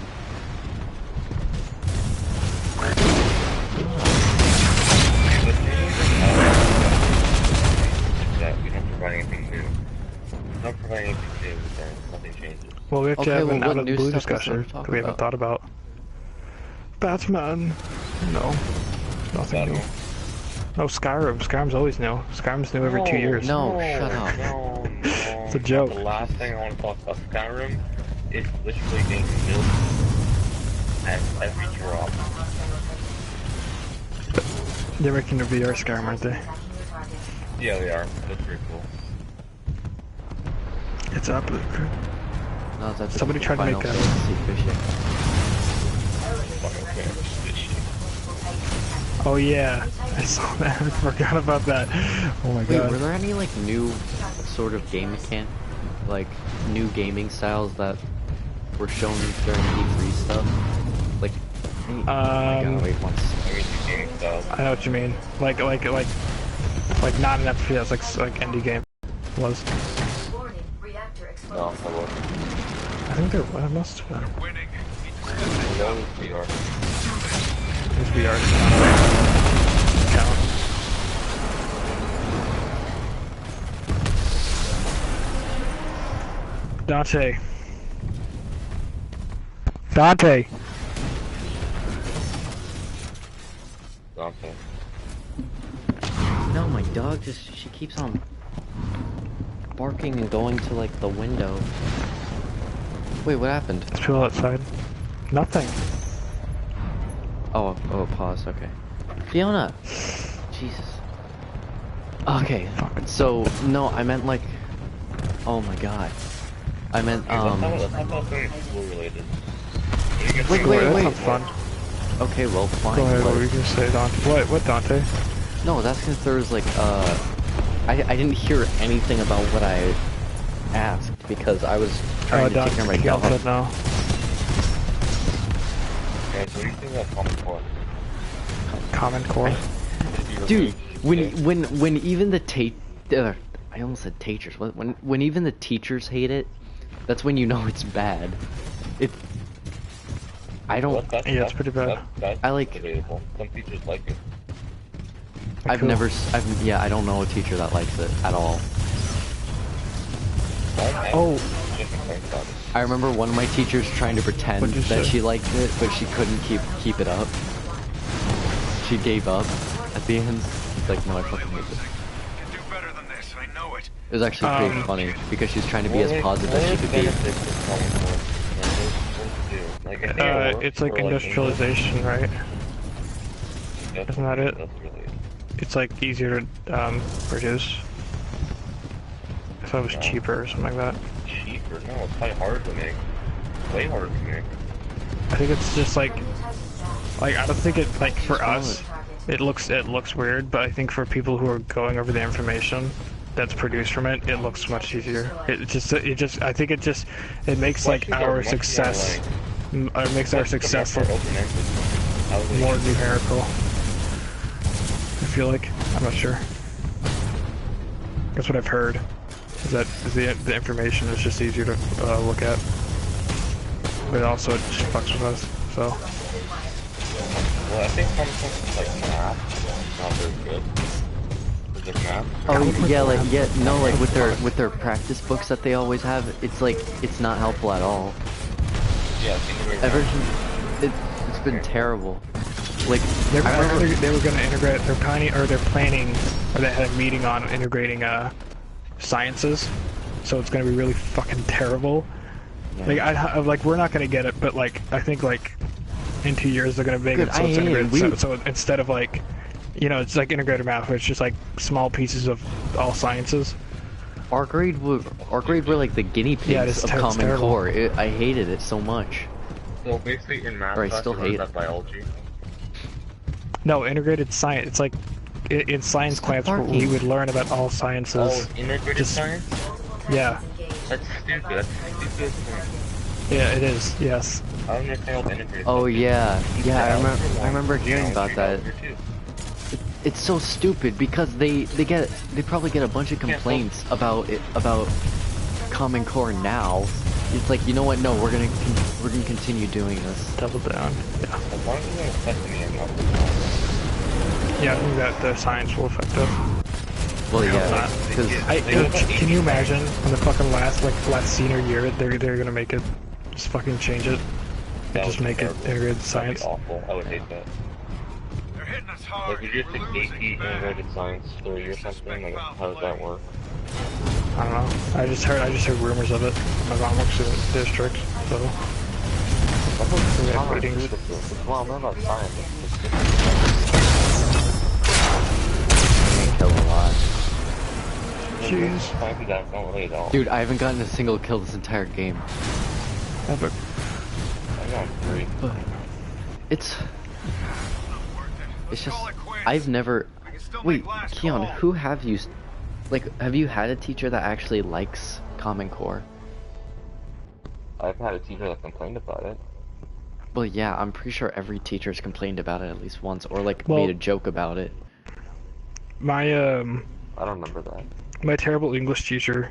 That we don't provide anything new. We don't provide anything new, then nothing changes. Well, we have to Okay, have well, an what out of the new blue stuff is there to discussion talk that we haven't about? thought about. Batman. No. Nothing new. Batman. No, Skyrim. Skyrim's always new. Skyrim's new every 2 years. No, shut up. No, It's a joke. The last thing I want to talk about Skyrim is literally getting milked at every drop. They're making a VR Skyrim, aren't they? Yeah, they are. That's pretty cool. It's up. No, that's Somebody tried to Final make a- Fantasy fishing. Fucking fantasy. Oh yeah, I saw that. I forgot about that. Oh my Wait, god. were there any like new sort of game like new gaming styles that were shown during E3 stuff? Like, oh my god, wait once. I mean, the gaming styles. I know what you mean. Like not an FPS, like indie game was. Warning, reactor No, exposed. I won't. I think there must have been. Winning. That was VR. There's VR. Count. Dante. Dante. Dante. No, my dog she keeps on barking and going to like the window. Wait, what happened? There's people outside. Nothing. Oh, pause, okay. Fiona! Jesus. Okay, so, no, I meant like... Oh my god. I meant, Let's talk about something school related. Wait, That wait. sounds fun. Okay, well, fine. Go ahead, but- what were you gonna say, Dante? What, Dante? No, that's because there was like, I didn't hear anything about what I asked because I was trying to take care of my dog. Said no. Okay, so what do you think about Common Core? Common Core. Dude, when even the I almost said teachers. When even the teachers hate it, that's when you know it's bad. I don't. Yeah, it's pretty bad. That's I like- debatable. Some teachers like it. I've Cool. never. Yeah, I don't know a teacher that likes it at all. Oh, Different things about it. I remember one of my teachers trying to pretend What'd you that say? she liked it, but she couldn't keep it up. She gave up at the end. It's like, no, I fucking hate this. Can do better than this. I know it. It was actually pretty funny because she's trying to be as positive as she could be. it's like industrialization, right? Isn't that it? That's really it. It's like easier to produce. I thought it was cheaper or something like that. Cheaper? No, it's probably harder to make. Way harder to make. I think it's just like I don't think it like for us it looks weird, but I think for people who are going over the information that's produced from it, it looks much easier. It makes like our success it makes our success look more numerical. feel like. I'm not sure. That's what I've heard. Is that the information is just easier to look at. But also it just fucks with us, so. Well, I think sometimes it's like math, not very good. Is there math? Oh yeah, like with their practice books that they always have, it's like it's not helpful at all. Yeah, I think It's been terrible. Like They were going to integrate. They're planning, or they had a meeting on integrating sciences. So it's going to be really fucking terrible. Yeah. Like we're not going to get it, but like I think like in 2 years they're going to make Good, it so it's integrated. So we- instead of like, you know, it's like integrated math, where it's just like small pieces of all sciences. Our grade were like the guinea pigs of Common terrible. Core. I hated it so much. So basically in math Or I class still you learn hate about biology. No, integrated science. It's like in science Stop class barking. we would learn about all sciences. Oh, integrated Just- science? Yeah, That's stupid. That's stupid. yeah, it is. Yes. I don't understand what integrated Oh science is. yeah, yeah. Algebra I remember one, hearing about that. algebra two. It's so stupid because they probably get a bunch of complaints about Common Core now. It's like, you know what? No, we're gonna continue doing this. Double down. Yeah. As long as it's affecting me, I'm not. Yeah, I think that the science will affect us. Well, yeah, not. because Can you imagine in the fucking last senior year they're gonna make it, just fucking change it, That just would be make it terrible. integrated That'd science. be awful. I would hate that. They're hitting us hard. Like, if you just We're took losing AP bad. integrated science 3 or something, like, how does that work? I don't know. I just heard rumors of it. My mom works in the district, so That's what we had science meetings. is. Well, I'm not about science. It's just they kill a lot. Jeez. science that don't really at all. Dude, I haven't gotten a single kill this entire game. Epic. I got 3. But it's Let's just call it quits. I've never. We can still Wait, make last Keon, call. who have you? Have you had a teacher that actually likes Common Core? I've had a teacher that complained about it. Well, yeah, I'm pretty sure every teacher's complained about it at least once, or like Well- made a joke about it. My I don't remember that. my terrible English teacher.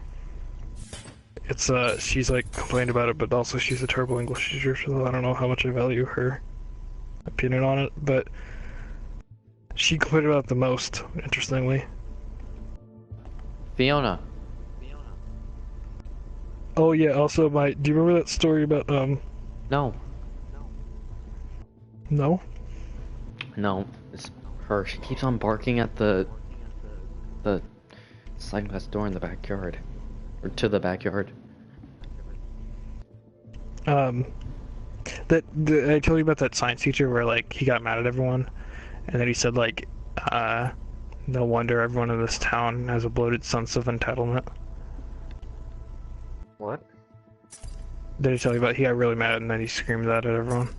It's she's like complained about it, but also she's a terrible English teacher, so I don't know how much I value her opinion on it, but she complained about it the most, interestingly. Fiona. Oh yeah, also do you remember that story about No, no? no, it's her. She keeps on barking at the sliding glass door in the backyard, or to the backyard. I told you about that science teacher where like he got mad at everyone, and then he said like, no wonder everyone in this town has a bloated sense of entitlement. What? Did I tell you about? He got really mad and then he screamed that at everyone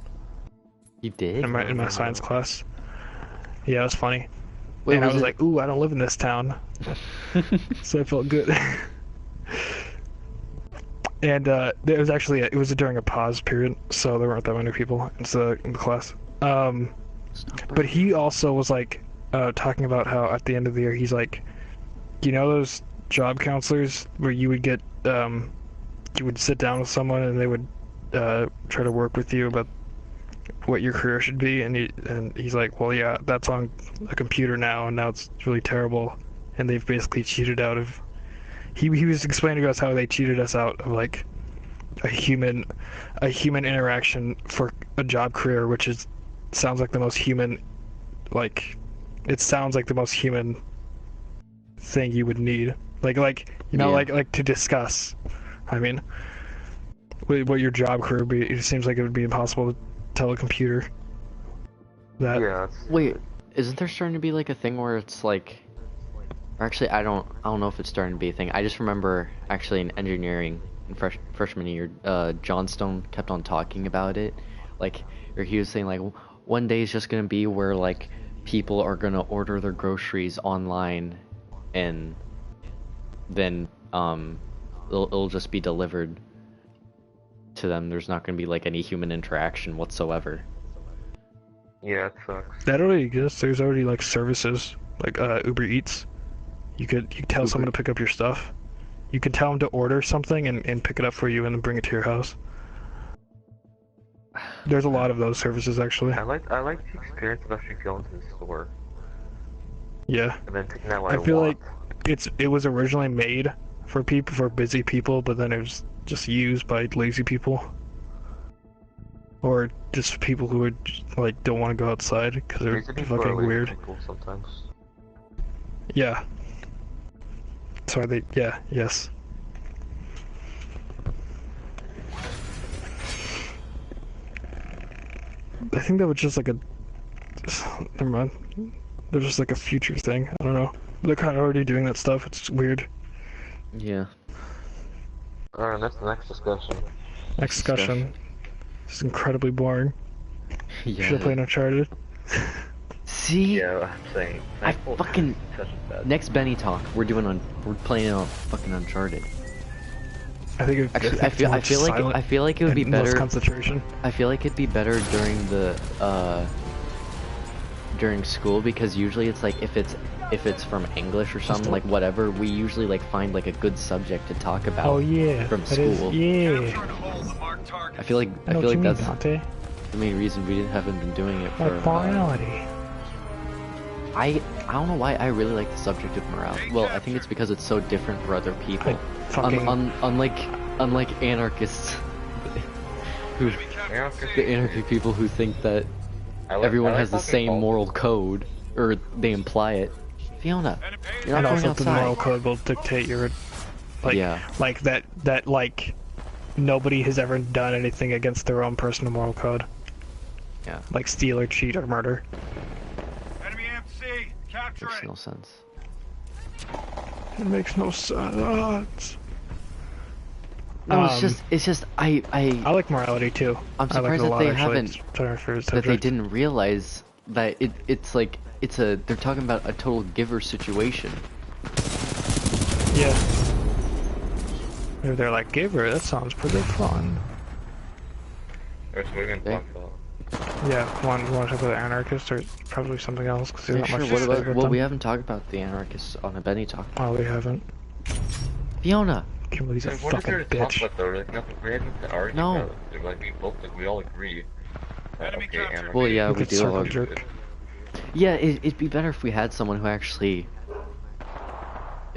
You did? in my science class. Yeah, it was funny. Wait, And I was like, ooh, I don't live in this town, so I felt good. And it was actually it was during a pause period, so there weren't that many people in the class. But he also was like talking about how at the end of the year he's like, you know those job counselors where you would get you would sit down with someone and they would try to work with you about what your career should be, and he's like, well, yeah, that's on a computer now, and now it's really terrible, and they've basically cheated out of. He was explaining to us how they cheated us out of like a human interaction for a job career, which sounds like the most human, like it sounds like the most human thing you would need, like you know, Yeah. like to discuss. I mean, what your job career would be. It seems like it would be impossible to tell a computer that. Yeah, Wait, isn't there starting to be like a thing where it's like, or actually I don't know if it's starting to be a thing. I just remember actually in engineering in freshman year, Johnstone kept on talking about it, like, or he was saying like one day is just gonna be where like people are gonna order their groceries online, and then it'll just be delivered to them. There's not gonna be like any human interaction whatsoever. yeah, it sucks. That already exists. There's already like services like Uber Eats. You could tell someone to pick up your stuff. You could tell them to order something and pick it up for you and then bring it to your house. There's a lot of those services actually. I like the experience of actually going to the store Yeah. and then taking out what I I feel want. like it was originally made for busy people, but then it was just used by lazy people. Or just people who would like don't want to go outside because they're Lazy people are fucking lazy weird. people sometimes. Yeah. So yes. I think that was just like a. Never mind. There's just like a future thing. I don't know. They're kind of already doing that stuff. It's weird. Yeah. Alright, that's the next discussion. Next discussion. This is incredibly boring. Should have played Yeah. Uncharted. See? Yeah, I'm saying. I Thankful- fucking such a bad. next Benny talk. We're playing on fucking Uncharted. I think. Actually, it's more I feel like it would be and less better. concentration. I feel like it'd be better during the during school, because usually it's like if it's from English or something, like whatever, we usually like find like a good subject to talk about. Oh yeah. From that is- school. yeah. Capture and hold the marked target. I feel like I know what you mean, that's Dante. the main reason we haven't been doing it for. Like morality. I don't know why I really like the subject of morale. Well, I think it's because it's so different for other people. Fucking. Unlike anarchists, who the anarchy people who think that everyone has the same moral code, or they imply it. Fiona, you're And not going also the moral outside. code will dictate your. Like, Yeah. like that like nobody has ever done anything against their own personal moral code. Yeah. Like steal or cheat or murder. Enemy MC. Capture Makes it. no sense. It makes no sense. No, it's just I I like morality too. I'm I like it surprised a that lot, they actually. haven't- It's my favorite that they subject. didn't realize that it's like they're talking about a total giver situation. Yeah. Maybe they're like, Giver, that sounds pretty fun. That's what we're gonna talk about. Yeah, you want to talk about anarchist or probably something else? Because there's Yeah, not sure. much What to say about? about Well, them. we haven't talked about the anarchists on a Benny talk. Oh, we haven't. Fiona. Kimberly's a Like, what is there fucking to talk bitch. about though? Like nothing. We had nothing to argue No. about. Like we both, like we all agree. Enemy captured. anarchy Well, yeah, You we could do. circle all- jerk. Yeah, it'd be better if we had someone who actually,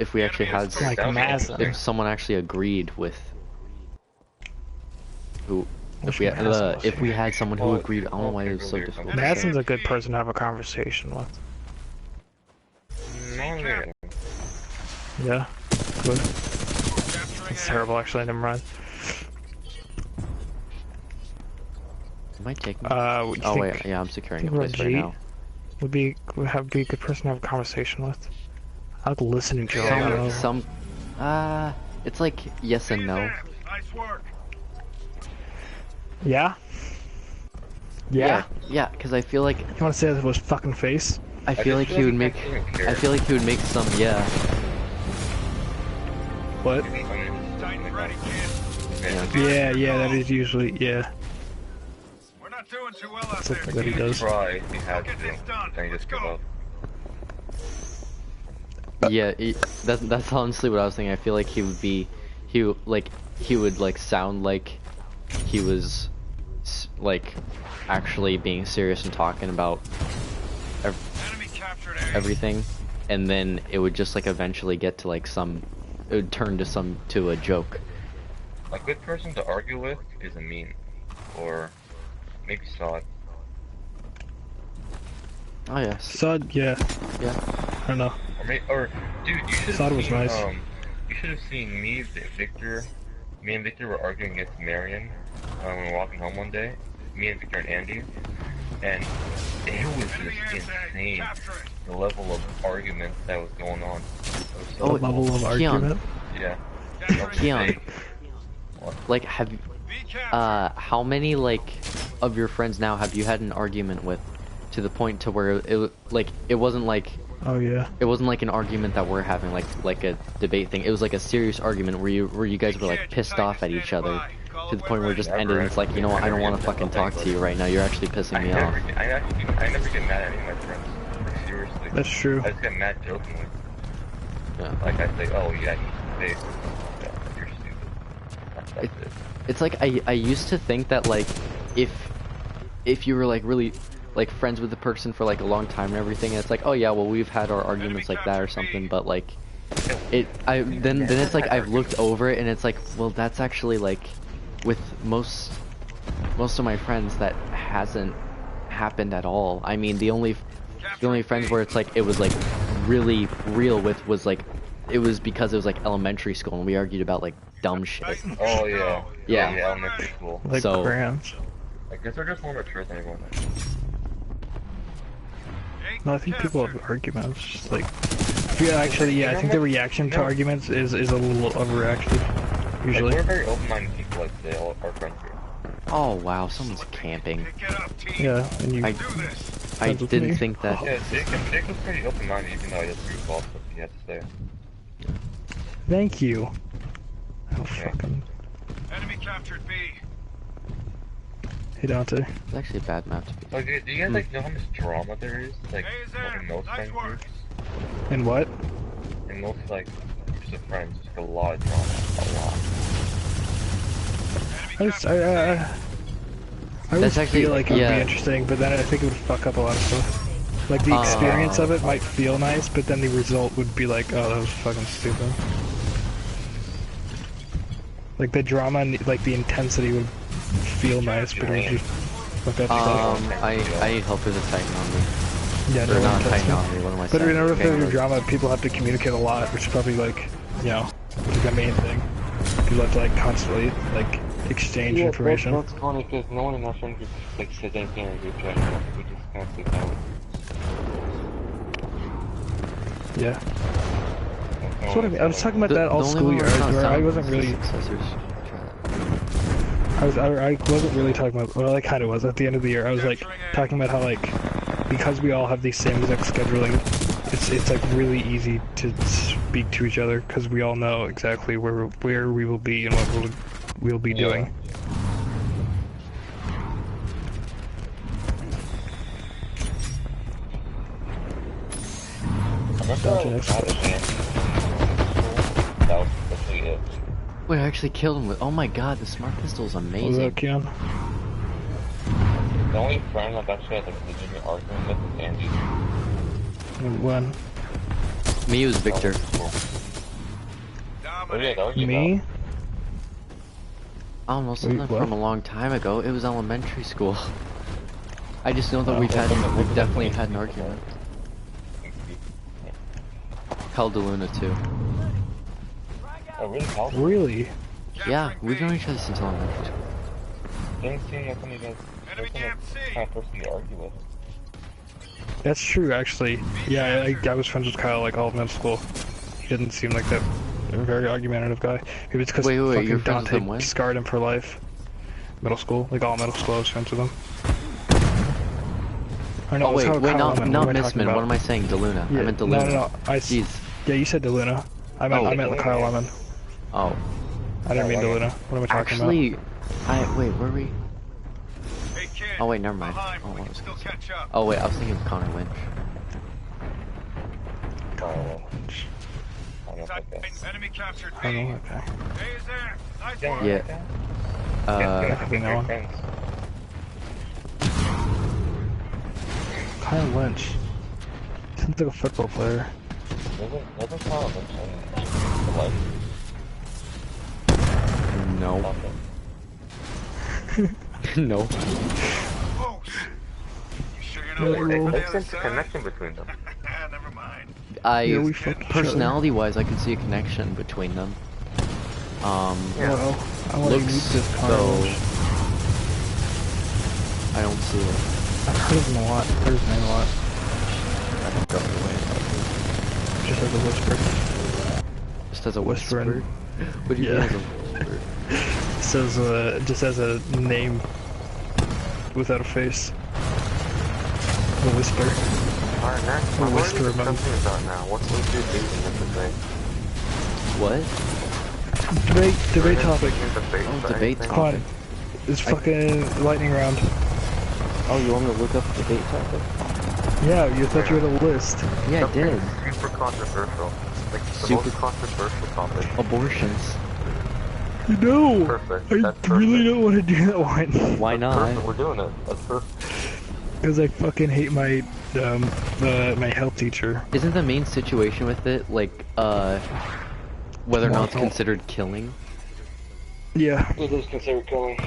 if we actually had, Like That was Mazda. interesting. if someone actually agreed with, who, Wish Mazda was if we here. had someone who Well, agreed. I don't know why it was so Kimberly or difficult. something. to say. Madsen's a good person to have a conversation with. No, yeah. Yeah, good. Capturing It's terrible, actually. Never mind. It might take me. What do you Oh think wait, yeah, I'm securing a think place right Rajit now. would be a good person to have a conversation with? I like listening to her. I don't know. Some, it's like yes and no. Nice work. Yeah. Yeah. Yeah, because I feel like You want to say that with his fucking face? I feel like he would make. I feel like he would make some. Yeah. What? Tight and ready, kid. Yeah. Yeah, that is usually yeah. We're not doing too well out Something there. that he does. Try if he had Get to. this done. Then he Let's just give go. up. Yeah, that's honestly what I was thinking. I feel like he would sound like he was like actually being serious and talking about Enemy captured A. everything, and then it would just like eventually get to like it would turn to a joke. A good person to argue with is a meme, or maybe Sod. Oh yes. Sud, yeah. Yeah. I don't know. Or dude, you should Sod have was seen. nice. You should have seen me, Victor. Me and Victor were arguing against Marion when we were walking home one day. Me and Victor and Andy, and it was Enemy just ASA. insane. Capture it. The level of argument that was going on. It was so Oh, The level of Keon. argument. yeah. Keon, like have Be captured. how many like of your friends now have you had an argument with, to the point to where it wasn't like Oh yeah. it wasn't like an argument that we're having like a debate thing. It was like a serious argument where you guys were like pissed off at each other to the point where it just ended. And it's like, you know what, I don't want to fucking talk to you right now. You're actually pissing me off. I never get mad at any of my friends. Like, seriously. like, That's true. I just get mad jokingly. Yeah. Like, I say, oh yeah, he's safe. Yeah, you're stupid. That's it. It's like I used to think that like if you were like really like friends with the person for like a long time and everything, and it's like, oh yeah, well we've had our arguments like that or something, but like then it's like I've looked over it and it's like, well that's actually like with most of my friends that hasn't happened at all. I mean the only friends where it's like it was like really real with was like it was because it was like elementary school and we argued about like dumb shit. Oh yeah. Yeah. Yeah, elementary school. Like So- crayons. I guess they're just more mature than everyone else. No, I think people have arguments. Just like, yeah, actually, yeah, I think the reaction to arguments is a little overreacted. Usually. Like, we're very open-minded people, like they all our friends here. Oh wow, someone's camping. Pick it up, team. Yeah, and you. I Do this. I Friends with didn't me? think that. Yeah, Jacob's pretty open-minded, even though he has pretty false what he has to say. Thank you. Oh Yeah. fucking. Enemy captured B. Hey Dante. It's actually a bad map to be. So, do you guys like know how much drama there is, like, Hey, is there? in most Nice friend work. groups? And what? In most like groups of friends, there's like a lot of drama, a lot. I Enemy just, captured I would That's actually- feel like it would yeah. be interesting, but then I think it would fuck up a lot of stuff. Like the experience of it might feel nice, but then the result would be like, oh, that was fucking stupid. Like the drama and like the intensity would feel nice, but it would be fuck up stuff. I need help with the Titan on me. Yeah, Or no not one Titan does. on me, what am I But saying? in order for Okay, there to be like- drama, people have to communicate a lot, which is probably like, you know, like the main thing. People have to like constantly like exchange information. That's funny because no one in our friend group like says anything in our group chat. We just kind of stay silent. Yeah. That's what I mean. I was talking about that all only school one year, where it's not where I silent wasn't is the really, successors chat. I wasn't really talking about. Well, I kind of was at the end of the year. I was like talking about how like because we all have the same exact scheduling, it's like really easy to speak to each other because we all know exactly where we will be and what we'll be doing. Gotcha, next question. That was literally it. Wait, I actually killed him with. Oh my god, the smart pistol is What was amazing. that, Keon? The only friend I've actually had like a legitimate argument with is Andy. When? Me was Victor. Oh yeah, that was you. Me? I don't know, Wait, something what? from a long time ago. It was elementary school. I just know that Oh. we've definitely had an argument. Caldeluna too. Oh really? How? Really? Yeah, we've known each other since elementary school. Didn't see how come you guys Enemy wasn't camp the C. kind of person to argue with. That's true, actually. Yeah, I was friends with Kyle like all of middle school. He didn't seem like that very argumentative guy. Maybe it's because Wait, you fucking were friends with him Dante when? scarred him for life. Middle school, like all middle school, I was friends with him. Or no, Oh it was wait, Kyle wait, Lemon. not What am I talking Missman. about? What am I saying? Deluna. Yeah, I meant no, Deluna. no, I Jeez. Yeah, you said Deluna. I meant Oh. Kyle Lemon. Oh, I didn't mean Deluna. What am I talking about? actually, wait, were we? Hey kid. Oh wait, never mind. Behind, Oh, we what can was I still gonna say? catch up. Oh wait, I was thinking of Connor Lynch. I don't know if I Titan, guess. enemy captured B. I don't know, okay. Hey, is there? Nice Yeah. work. Yeah. probably no one. Friends. Kyle Lynch. Sounds like a football player. Wasn't Kyle Lynch in the life? No. Okay. No. Oh, shit. You sure you're not working No. for the Make other sense a side? connection between them. Never mind. Yeah, we fuck each other. Personality-wise, I could see a connection between them. Yeah. Well, I want to meet Looks this Kyle though, Lynch. I don't see it. I've heard of him a lot. Heard his name a lot. I don't go away. Just as a whisper. Just as a Whisper whisper. and- What do you Yeah. mean as a whisper? Just as a name without a face. The whisper. Alright, next. Or What are whisper we among- discussing about now? What's with you dating in the thing? What? Debate topic. Oh, debate Come on. topic. It's fucking lightning round. Oh, you want me to look up debate topic? Yeah, you thought you had a list. Yeah, I did. Super controversial. Like the Super- most controversial topic. Abortions. No! Perfect. I That's really perfect. don't want to do that one. Why That's not? perfect. We're doing it. That's perfect. Because I fucking hate my, my health teacher. Isn't the main situation with it, like, whether or not it's Mortal. considered killing? Yeah. It is considered killing.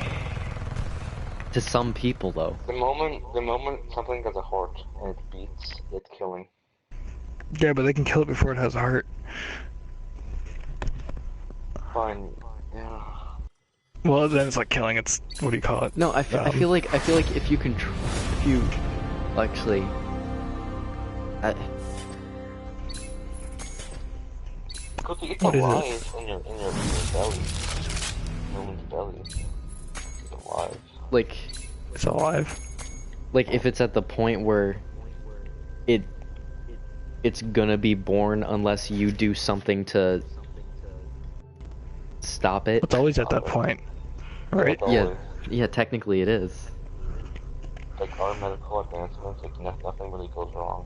To some people, though. The moment something has a heart and it beats, it's killing. Yeah, but they can kill it before it has a heart. Fine. Yeah. Well, then it's like killing. It's, what do you call it? No, I feel like if you can, if you, actually, Because it's What is it? alive in your belly. Woman's belly. It's alive. like, It's alive. if it's at the point where it's gonna be born unless you do something to stop it. It's always at that point. Right. It's Yeah, always, yeah, technically it is. like our medical advancements, like nothing really goes wrong.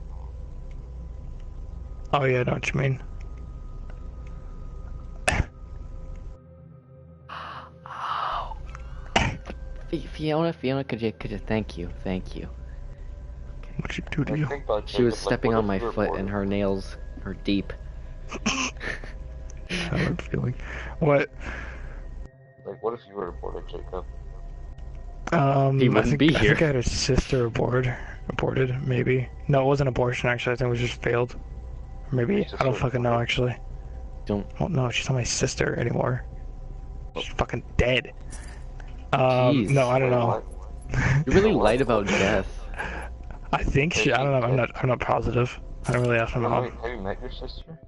Oh yeah, I know what you mean. Fiona, could you thank you. What you do to Like, you? think about She was Jacob, like, stepping what on if my you were foot born- and her nails are deep. I'm feeling. What? Like, what if you were aborted, Jacob? He I wouldn't think, be I here. think I had a sister aborted, maybe. No, it wasn't abortion actually, I think it was just failed. Maybe, I don't fucking know actually. Don't. Well, no, she's not my sister anymore. She's fucking dead. Jeez. No, I don't Wait, know. what? You're really light about death. I think she, I don't know, I'm not positive. I don't really ask my mom. Have you met your sister?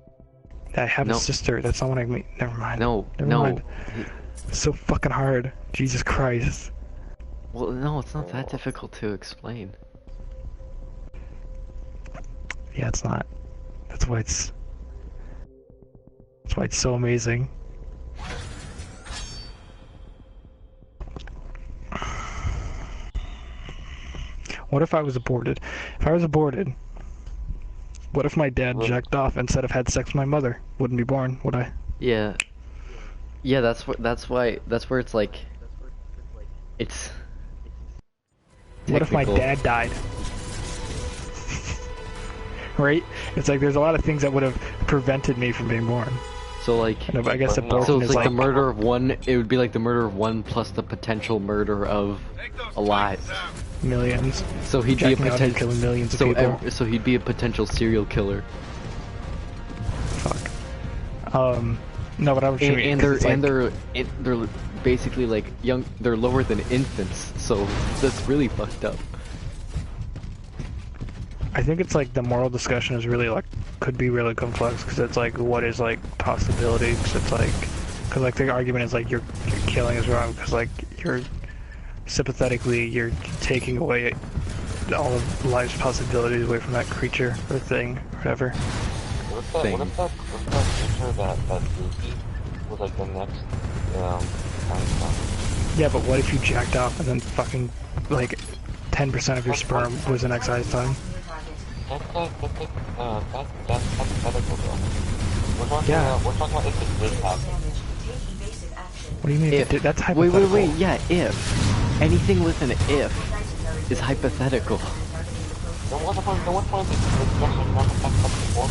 I have No. a sister, that's not what I mean. Never mind. No, Never no. mind. It's so fucking hard. Jesus Christ. Well, no, it's not that difficult to explain. Yeah, it's not. That's why it's so amazing. What if I was aborted? If I was aborted, what if my dad jacked off instead of had sex with my mother? Wouldn't be born, would I? Yeah. Yeah, that's where it's like, it's. What if my technical. dad died? Right? It's like there's a lot of things that would have prevented me from being born. So like, And I guess So abortion so it's is like the murder of one. It would be like the murder of one plus the potential murder of Take those a lot. Titans out. millions. So he'd be a Jacking out and potential. killing millions of So people. so he'd be a potential serial killer. Fuck. No, but I was And they're basically like young. They're lower than infants. So that's really fucked up. I think it's like the moral discussion is really like could be really complex because it's like what is like possibility because it's like because like the argument is like you're killing is wrong because like you're sympathetically you're taking away all of life's possibilities away from that creature or thing or whatever. What if that Thing. creature, that Goofy, was like the next, Einstein? Yeah, but what if you jacked off and then fucking like 10% of your sperm was an Einstein? That's hypothetical though. We're talking Yeah. about if it did happen. What do you mean? If That's wait, hypothetical. yeah. If anything with an if is hypothetical. Then what's the point of this discussion not before?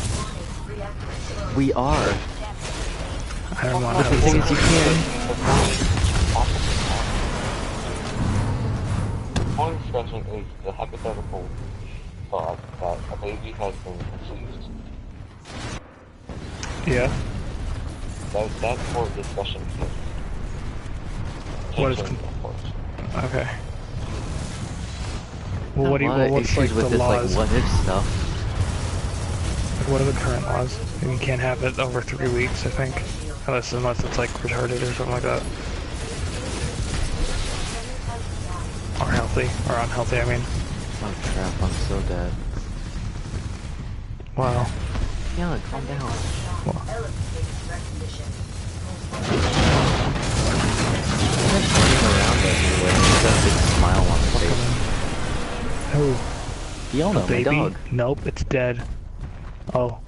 We are. I don't want But the to. thing is, you can't. The point of discussion is the hypothetical thought that a baby has been conceived. Yeah. That's for discussion. What is Change of course. Okay. Well, what do you? A lot Well, of what's like issues with the this laws? like what if stuff. Like, what are the current laws? You can't have it over 3 weeks, I think, unless it's like retarded or something like that, or healthy or unhealthy. I mean, Oh crap! I'm so dead. wow. Yeah, calm down. He's running around everywhere. He's got a big smile on his face. Who? Fiona, my Baby? dog. Nope, it's dead. Oh.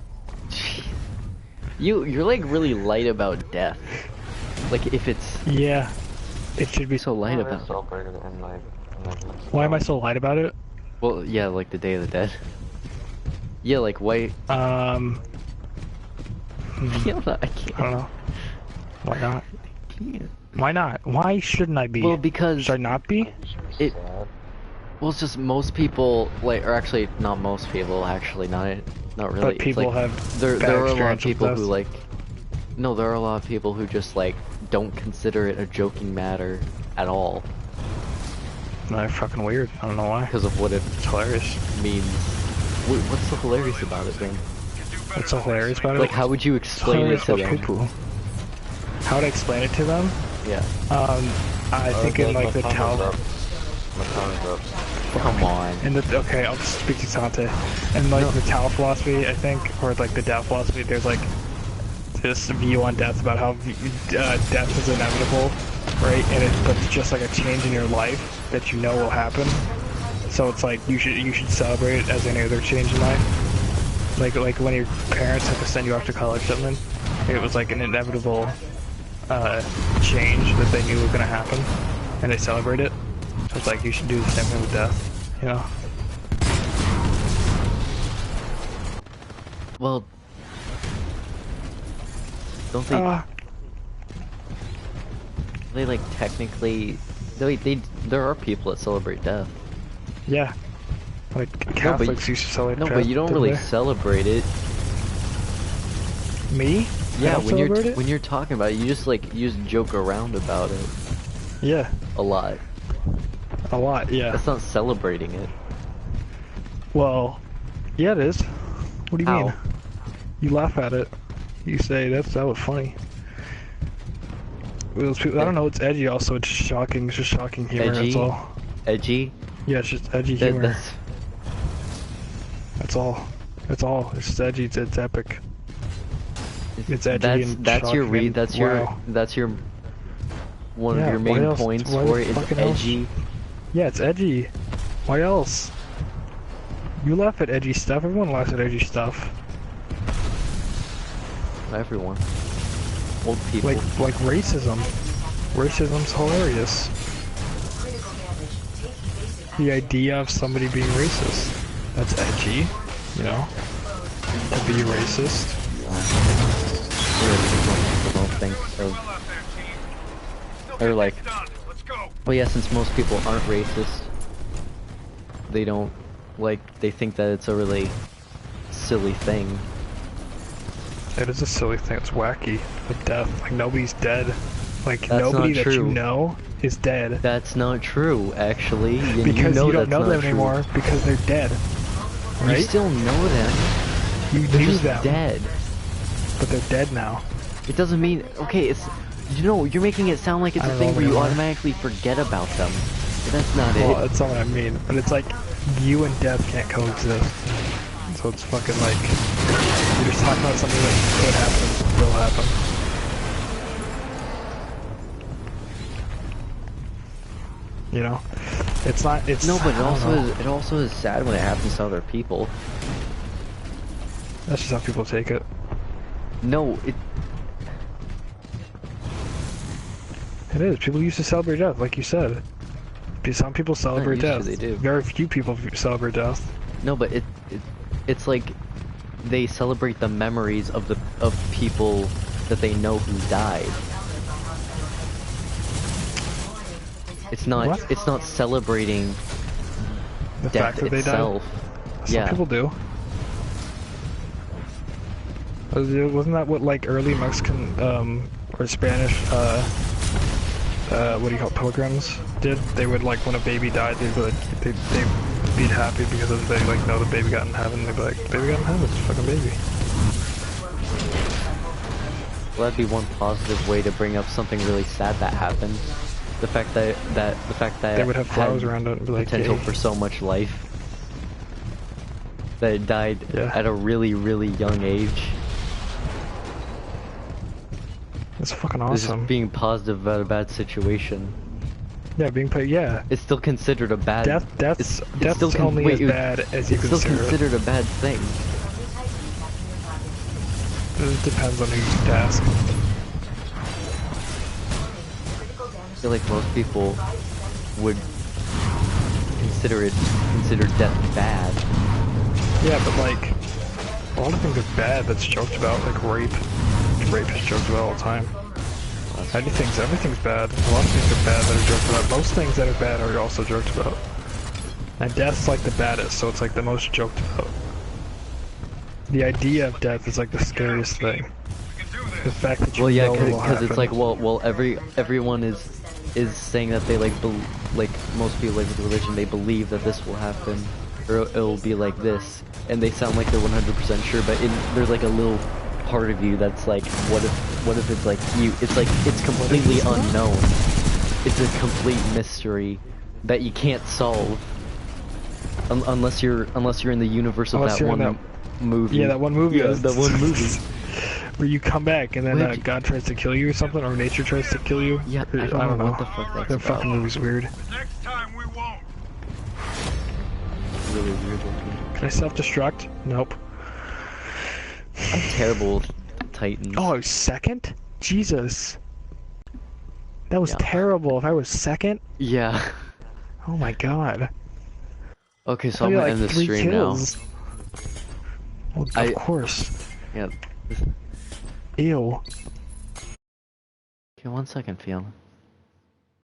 You're like really light about death. Like if it's Yeah. It should be so light I about. celebrated it in my Why am I so light about it? Well, yeah, like the Day of the Dead. Yeah, like white. Hmm, Fiona, I I can't. don't know. Why not? I can't. Why not? Why shouldn't I be? Well, because Should I not be? it. sad. Well, it's just most people like, or actually not most people. Actually, not really. But It's people like, have there bad are a lot of experience with people who death. like. No, there are a lot of people who just like don't consider it a joking matter at all No, fucking weird. I don't know why. because of what it It's hilarious. means. What's so hilarious about it then? What's so hilarious about it? Like, how would you It's explain it hilarious to about them? people. How would I explain it to them? Yeah. I think in like the Tal. My time is up. Come on. In the okay, I'll just speak to Tante. And like the Tao philosophy, I think, or like the Tao philosophy, there's like this view on death about how death is inevitable, right? And but it's just like a change in your life that you know will happen. So it's like you should celebrate it as any other change in life. Like when your parents had to send you off to college, or something. It was like an inevitable change that they knew was gonna happen, and they celebrate it. So it's like you should do the same thing with death, you know? Well, don't they? They like technically. There are people that celebrate death. Yeah. Like Catholics used to celebrate No, death, but you don't didn't really they? celebrate it. Me? I Yeah, don't when celebrate it? you're talking about it, you just joke around about it Yeah, a lot. a lot, yeah. That's not celebrating it. Well, yeah, it is. What do you How? mean? You laugh at it. You say that was funny. Those people, I don't know. It's edgy. Also, it's shocking. It's just shocking humor. Edgy? That's all. Edgy. Yeah, it's just edgy That, humor. That's all. That's all. It's just edgy. It's epic. It's edgy and that's your shocking and wow. that's your one Yeah, of your why main else- points why for the it is fucking else? edgy. Yeah, it's edgy. Why else? You laugh at edgy stuff. Everyone laughs at edgy stuff. Everyone. Old people. Like racism. Racism's hilarious. Critical damage. Take evasive The action. idea of somebody being racist. That's edgy, you know? To be racist. People don't think of, Well out there, team. Still or get like, this done. Let's go. well, yeah, since most people aren't racist, they don't, like, they think that it's a really silly thing. It is a silly thing. It's wacky. With death. Like, nobody's dead. Like, That's nobody not that you true. know is dead. That's not true, actually. And Because you know you don't that's know not them true. anymore because they're dead. You Right? still know them. You They're knew just them. dead. But they're dead now. It doesn't mean, okay, it's, you know, you're making it sound like it's I a don't thing know where you anymore. automatically forget about them. But that's not Well, it. that's not what I mean. But it's like, you and death can't coexist. So it's fucking like, you're just talking about something that could happen, will happen. You know? It's not, it's... No, but I don't know. it also is sad when it happens to other people. That's just how people take it. No, It is. People used to celebrate death, like you said. Some people celebrate used to, death. they do. Very few people celebrate death. no, but it's like they celebrate the memories of people that they know who died. It's not What? it's not celebrating The death fact that they itself. died. Some Yeah. people do. Wasn't that what like early Mexican or Spanish what do you call it, pilgrims did? They would like when a baby died, they'd be happy because of, they like know the baby got in heaven. They'd be like, the baby got in heaven, it's a fucking baby. Well, that'd be one positive way to bring up something really sad that happened. The fact that They would have flowers had around it and be like, potential "Yay." for so much life. That it died Yeah. at a really, really young age. It's fucking This is awesome. being positive about a bad situation. Yeah, being put. Yeah. It's still considered a bad. Death's it's still only wait, as bad as you it's still consider considered a bad thing. it. It depends on who you task. I feel like most people would consider death bad. Yeah, but like, a lot of things are bad that's joked about, like rape. Rape is joked about all the time. Everything's bad. A lot of things are bad that are joked about. Most things that are bad are also joked about. And death's like the baddest, so it's like the most joked about. The idea of death is like the scariest thing. We can do The this. fact that you Well, yeah, know it will because it's happen. like, everyone is saying that they like most people like with religion, they believe that this will happen, or it'll be like this, and they sound like they're 100% sure, but there's like a little part of you that's like, what if it's like you? It's like it's completely unknown. It's a complete mystery that you can't solve unless you're in the universe of Unless that you're in one movie. Yeah, that one movie. Yeah, that one movie. Where you come back and then Where'd you- God tries to kill you or something, or nature tries to kill you. Yeah, I don't know what the fuck that's That about. fucking movie's weird. Next time we won't. Really weird looking. Can I self-destruct? Nope. I'm terrible with Titans. Oh, I was second? Jesus. That was Yeah. terrible. If I was second? Yeah. Oh my god. Okay, so I I'm got gonna like end the 3 stream kills. Well, I- of course. now. Yeah. Ew. Okay, 1 second, Fiona.